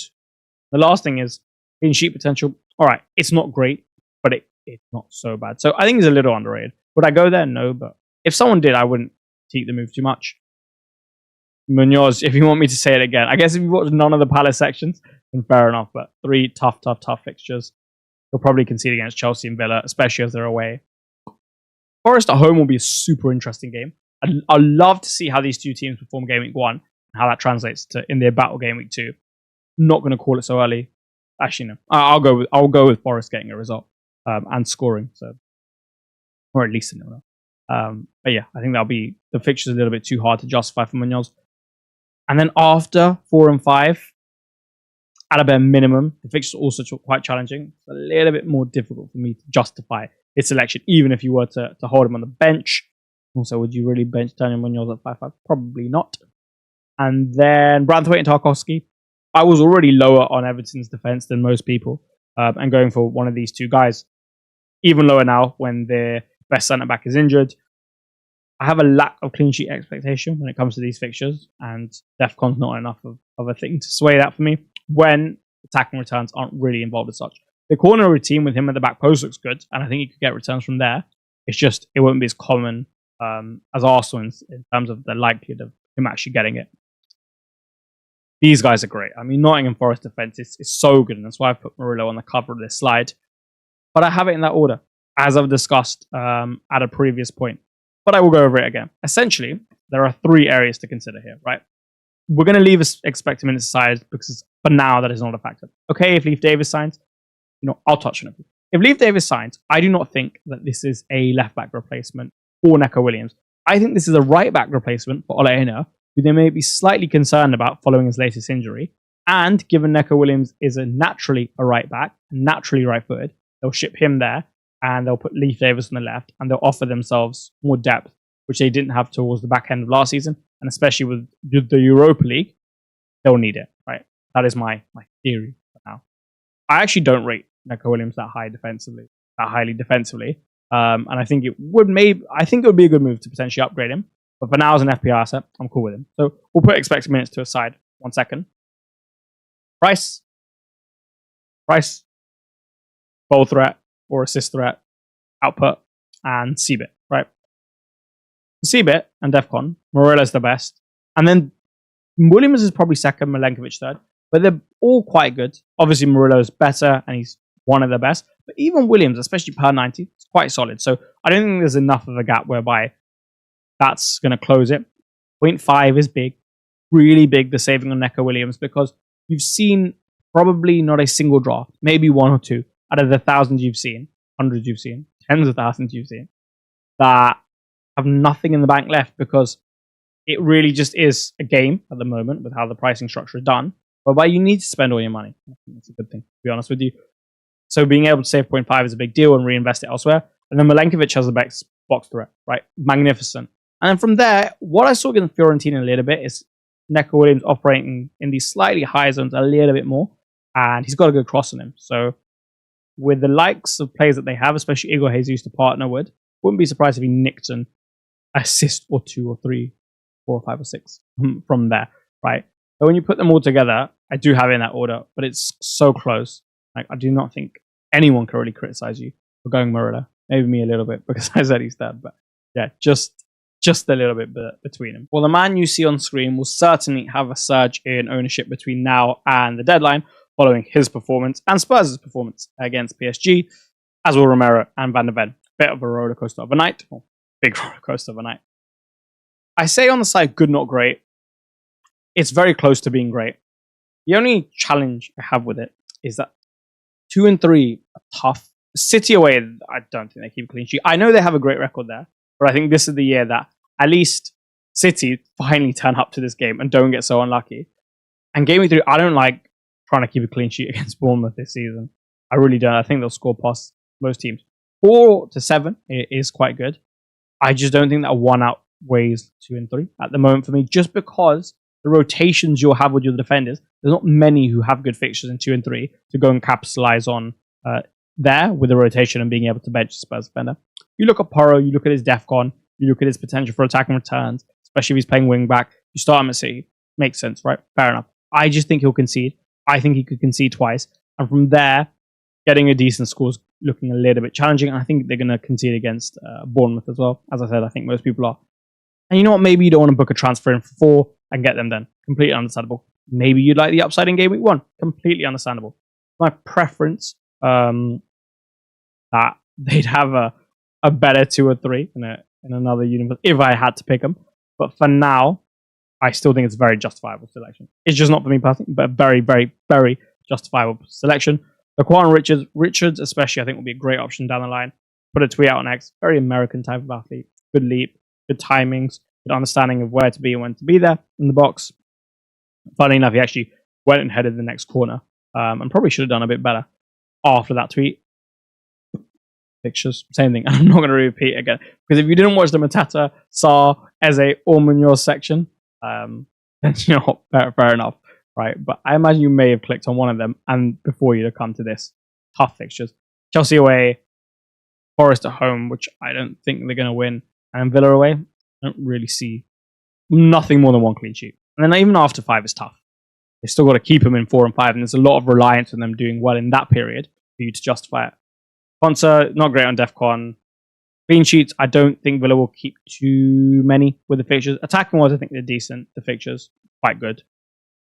The last thing is, clean sheet potential. All right, it's not great, but it's not so bad. So I think he's a little underrated. Would I go there? No, but if someone did, I wouldn't critique the move too much. Munoz, if you want me to say it again. I guess if you watched none of the Palace sections, then fair enough. But 3 tough fixtures. He'll probably concede against Chelsea and Villa, especially as they're away. Forest at home will be a super interesting game. I'd love to see how these two teams perform Game Week 1 and how that translates to in their battle Game Week 2. Not going to call it so early. Actually, no. I'll go with Forest getting a result and scoring. So, or at least a nil. But yeah, I think that'll be the fixture's a little bit too hard to justify for Munoz. And then after 4 and 5, at a bare minimum, the fixture's also quite challenging. It's a little bit more difficult for me to justify his selection, even if you were to hold him on the bench. Also, would you really bench Daniel Munoz at 5-5? Probably not. And then Branthwaite and Tarkowski. I was already lower on Everton's defense than most people. And going for one of these two guys, even lower now when their best centre-back is injured. I have a lack of clean sheet expectation when it comes to these fixtures, and DEFCON's not enough of a thing to sway that for me when attacking returns aren't really involved as such. The corner routine with him at the back post looks good, and I think he could get returns from there. It's just, it won't be as common as Arsenal in terms of the likelihood of him actually getting it. These guys are great. I mean, Nottingham Forest defense is so good, and that's why I've put Murillo on the cover of this slide. But I have it in that order, as I've discussed at a previous point. But I will go over it again. Essentially, there are 3 areas to consider here, right? We're going to leave expected minutes aside because for now that is not a factor. Okay, if Leif Davis signs, I'll touch on it. If Leif Davis signs, I do not think that this is a left-back replacement for Neco Williams. I think this is a right-back replacement for Ole Einar, who they may be slightly concerned about following his latest injury. And given Neco Williams is naturally a right-back, naturally right-footed, they'll ship him there and they'll put Leif Davis on the left and they'll offer themselves more depth, which they didn't have towards the back end of last season. And especially with the Europa League, they'll need it, right? That is my theory for now. I actually don't rate Neco Williams that highly defensively. And I think it would be a good move to potentially upgrade him. But for now, as an FPL asset, I'm cool with him. So we'll put expected minutes to a side. 1 second. Price. Goal threat or assist threat. Output. And CBIT, right? CBIT and DEFCON. Morella's the best. And then Williams is probably second, Milenkovic third. But they're all quite good. Obviously, Murillo's better and he's one of the best. But even Williams, especially per 90, is quite solid. So I don't think there's enough of a gap whereby that's going to close it. 0.5 is big. Really big, the saving on Neco Williams, because you've seen probably not a single draw, maybe 1 or 2 out of the thousands you've seen, hundreds you've seen, tens of thousands you've seen, that have nothing in the bank left because it really just is a game at the moment with how the pricing structure is done, whereby you need to spend all your money. I think that's a good thing, to be honest with you. So being able to save 0.5 is a big deal and reinvest it elsewhere. And then Milenkovic has the best box threat, right? Magnificent. And then from there, what I saw against Fiorentina a little bit is Neco Williams operating in these slightly higher zones a little bit more. And he's got a good cross on him. So with the likes of players that they have, especially Igor Jesus to partner with, wouldn't be surprised if he nicked an assist or 2 or 3, 4 or 5 or 6 from there, right? So when you put them all together, I do have it in that order, but it's so close. Like, I do not think anyone can really criticize you for going Murillo. Maybe me a little bit because I said he's dead, but yeah, just a little bit between them. Well, the man you see on screen will certainly have a surge in ownership between now and the deadline, following his performance and Spurs' performance against PSG, as will Romero and Van de Ven. Bit of a roller coaster of a night, or big roller coaster of a night. I say on the side, good, not great. It's very close to being great. The only challenge I have with it is that 2 and 3 are tough. City away, I don't think they keep a clean sheet. I know they have a great record there, but I think this is the year that at least City finally turn up to this game and don't get so unlucky. And game week 3, I don't like trying to keep a clean sheet against Bournemouth this season. I really don't. I think they'll score past most teams. 4 to 7 is quite good. I just don't think that 1 outweighs 2 and 3 at the moment for me, just because the rotations you'll have with your defenders, there's not many who have good fixtures in 2 and 3 to go and capitalize on there with the rotation and being able to bench Spurs defender. You look at Porro, you look at his DEFCON, you look at his potential for attacking returns, especially if he's playing wing back. You start him at City. Makes sense, right? Fair enough. I just think he'll concede. I think he could concede twice. And from there, getting a decent score is looking a little bit challenging. And I think they're going to concede against Bournemouth as well. As I said, I think most people are. And you know what? Maybe you don't want to book a transfer in for 4 and get them then. Completely understandable. Maybe you'd like the upside in game week 1. Completely understandable. My preference, that they'd have a better 2 or 3 in another universe if I had to pick them. But for now, I still think it's a very justifiable selection. It's just not for me personally, but a very, very, very justifiable selection. Laquan Richards especially, I think will be a great option down the line. Put a tweet out on X. Very American type of athlete. Good leap, good timings, good understanding of where to be and when to be there in the box. Funny enough, he actually went and headed the next corner and probably should have done a bit better after that tweet. Fixtures, same thing. I'm not going to repeat again because if you didn't watch the Mateta, Sarr, Eze, or Munoz section, then you know, fair enough, right? But I imagine you may have clicked on one of them and before you'd have come to this. Tough fixtures. Chelsea away, Forest at home, which I don't think they're going to win, and Villa away. I don't really see nothing more than 1 clean sheet. And then even after 5 is tough. They still got to keep them in 4 and 5, and there's a lot of reliance on them doing well in that period for you to justify it. Ponsa, not great on DEFCON. Clean sheets, I don't think Villa will keep too many with the fixtures. Attacking wise, I think they're decent. The fixtures, quite good.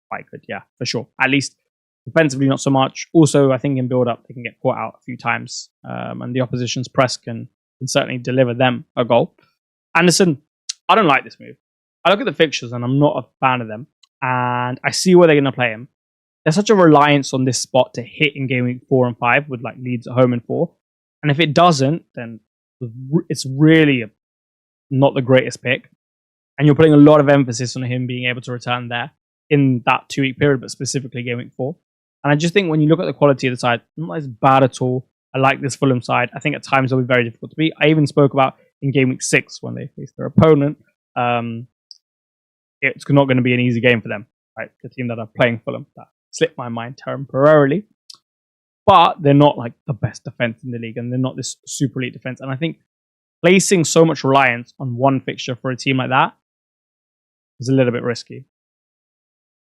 Quite good, yeah, for sure. At least defensively, not so much. Also, I think in build-up, they can get caught out a few times. And the opposition's press can certainly deliver them a goal. Anderson, I don't like this move. I look at the fixtures and I'm not a fan of them. And I see where they're going to play him. There's such a reliance on this spot to hit in game week 4 and 5 with like Leeds at home in 4. And if it doesn't, then it's really not the greatest pick. And you're putting a lot of emphasis on him being able to return there in that 2-week period, but specifically game week 4. And I just think when you look at the quality of the side, it's not as bad at all. I like this Fulham side. I think at times it'll be very difficult to beat. I even spoke about in game week 6 when they face their opponent. It's not going to be an easy game for them, right? The team that are playing Fulham. That slipped my mind temporarily. But they're not like the best defense in the league, and they're not this super elite defense. And I think placing so much reliance on one fixture for a team like that is a little bit risky.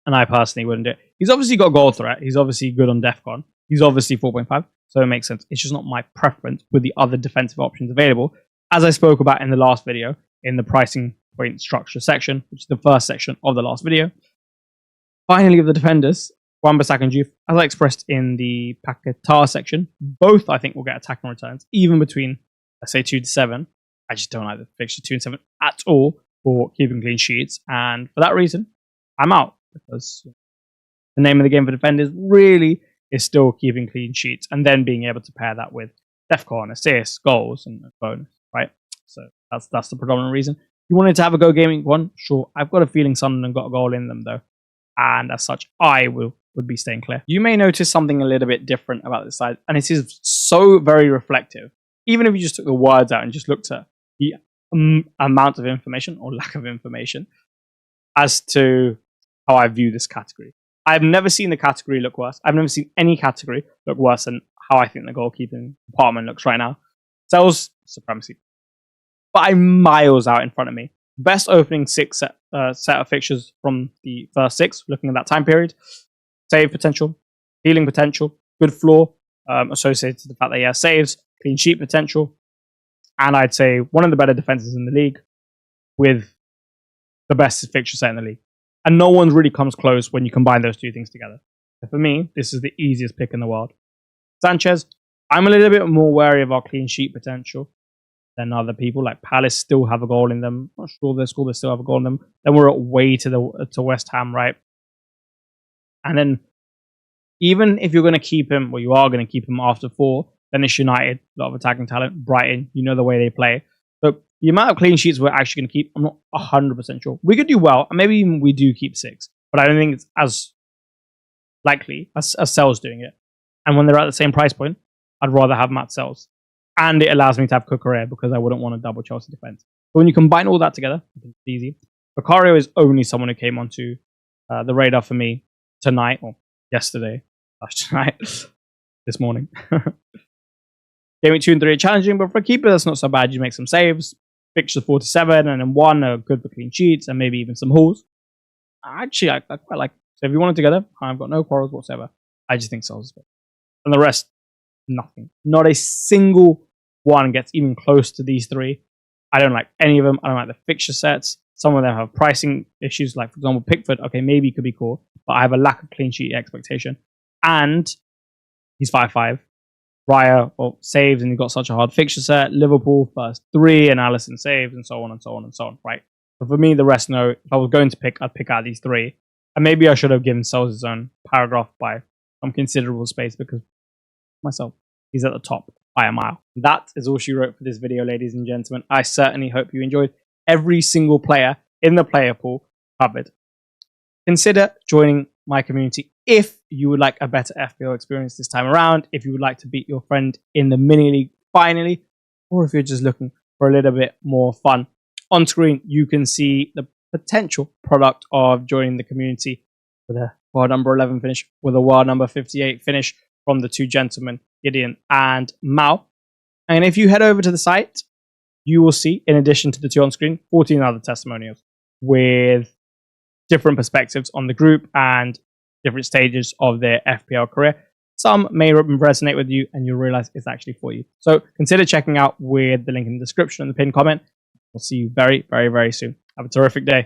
And I personally wouldn't do it. He's obviously got goal threat. He's obviously good on DEFCON. He's obviously 4.5, so it makes sense. It's just not my preference with the other defensive options available. As I spoke about in the last video, in the pricing point structure section, which is the first section of the last video. Finally, of the defenders, Wan-Bissaka and Juve, as I expressed in the Paquetá section, both I think will get attacking returns, even between, let's say, 2 to 7. I just don't like the fixture 2 and 7 at all for keeping clean sheets. And for that reason, I'm out. Because the name of the game for defenders really is still keeping clean sheets and then being able to pair that with DEFCON, assists, goals, and a bonus, right? So that's the predominant reason. You wanted to have a go gaming one? Sure. I've got a feeling Sunderland got a goal in them, though. And as such, I would be staying clear. You may notice something a little bit different about this side, and it is so very reflective. even if you just took the words out and just looked at the amount of information or lack of information as to how I view this category. I've never seen the category look worse. I've never seen any category look worse than how I think the goalkeeping department looks right now. Sales supremacy by miles out in front of me. Best opening six set of fixtures from the first six, looking at that time period. Save potential, healing potential, good floor, associated to the fact that he has saves, clean sheet potential, and I'd say one of the better defenses in the league with the best fixture set in the league. And no one really comes close when you combine those two things together. So for me, this is the easiest pick in the world. Sanchez, I'm a little bit more wary of our clean sheet potential than other people. Like Palace still have a goal in them. I'm not sure they still have a goal in them. Then we're away to West Ham, right? And then even if you're going to keep him, well, you are going to keep him after 4, then it's United, a lot of attacking talent. Brighton, you know the way they play. So the amount of clean sheets we're actually going to keep, I'm not 100% sure. We could do well, and maybe even we do keep 6, but I don't think it's as likely as Sells doing it. And when they're at the same price point, I'd rather have Matt Sells. And it allows me to have Cucurella because I wouldn't want a double Chelsea defense. But when you combine all that together, I think it's easy. Bukayo is only someone who came onto the radar for me tonight, or yesterday, tonight, this morning. Game week 2 and 3 are challenging, but for a keeper, that's not so bad. You make some saves. Fixtures 4 to 7, and then 1 are good for clean sheets, and maybe even some hauls. Actually, I quite like it. So if you want it together, I've got no quarrels whatsoever. I just think Sol's better. And the rest, nothing. Not a single one gets even close to these 3. I don't like any of them. I don't like the fixture sets. Some of them have pricing issues, like, for example, Pickford. Okay, maybe he could be cool, but I have a lack of clean sheet expectation. And he's 5'5". Raya, well, saves, and you've got such a hard fixture set. Liverpool, first 3, and Alisson saves, and so on, and so on, and so on, right? But for me, the rest, no. If I was going to pick, I'd pick out these 3. And maybe I should have given Sells his own paragraph by some considerable space, because myself, he's at the top by a mile. That is all she wrote for this video, ladies and gentlemen. I certainly hope you enjoyed every single player in the player pool covered. Consider joining my community if you would like a better FPL experience this time around, if you would like to beat your friend in the mini league finally, or if you're just looking for a little bit more fun. On screen, you can see the potential product of joining the community with a world number 11 finish, with a world number 58 finish from the 2 gentlemen, Gideon and Mao. And if you head over to the site, you will see, in addition to the 2 on screen, 14 other testimonials with different perspectives on the group and different stages of their FPL career. Some may resonate with you, and you'll realize it's actually for you. So consider checking out with the link in the description and the pinned comment. We'll see you very, very, very soon. Have a terrific day.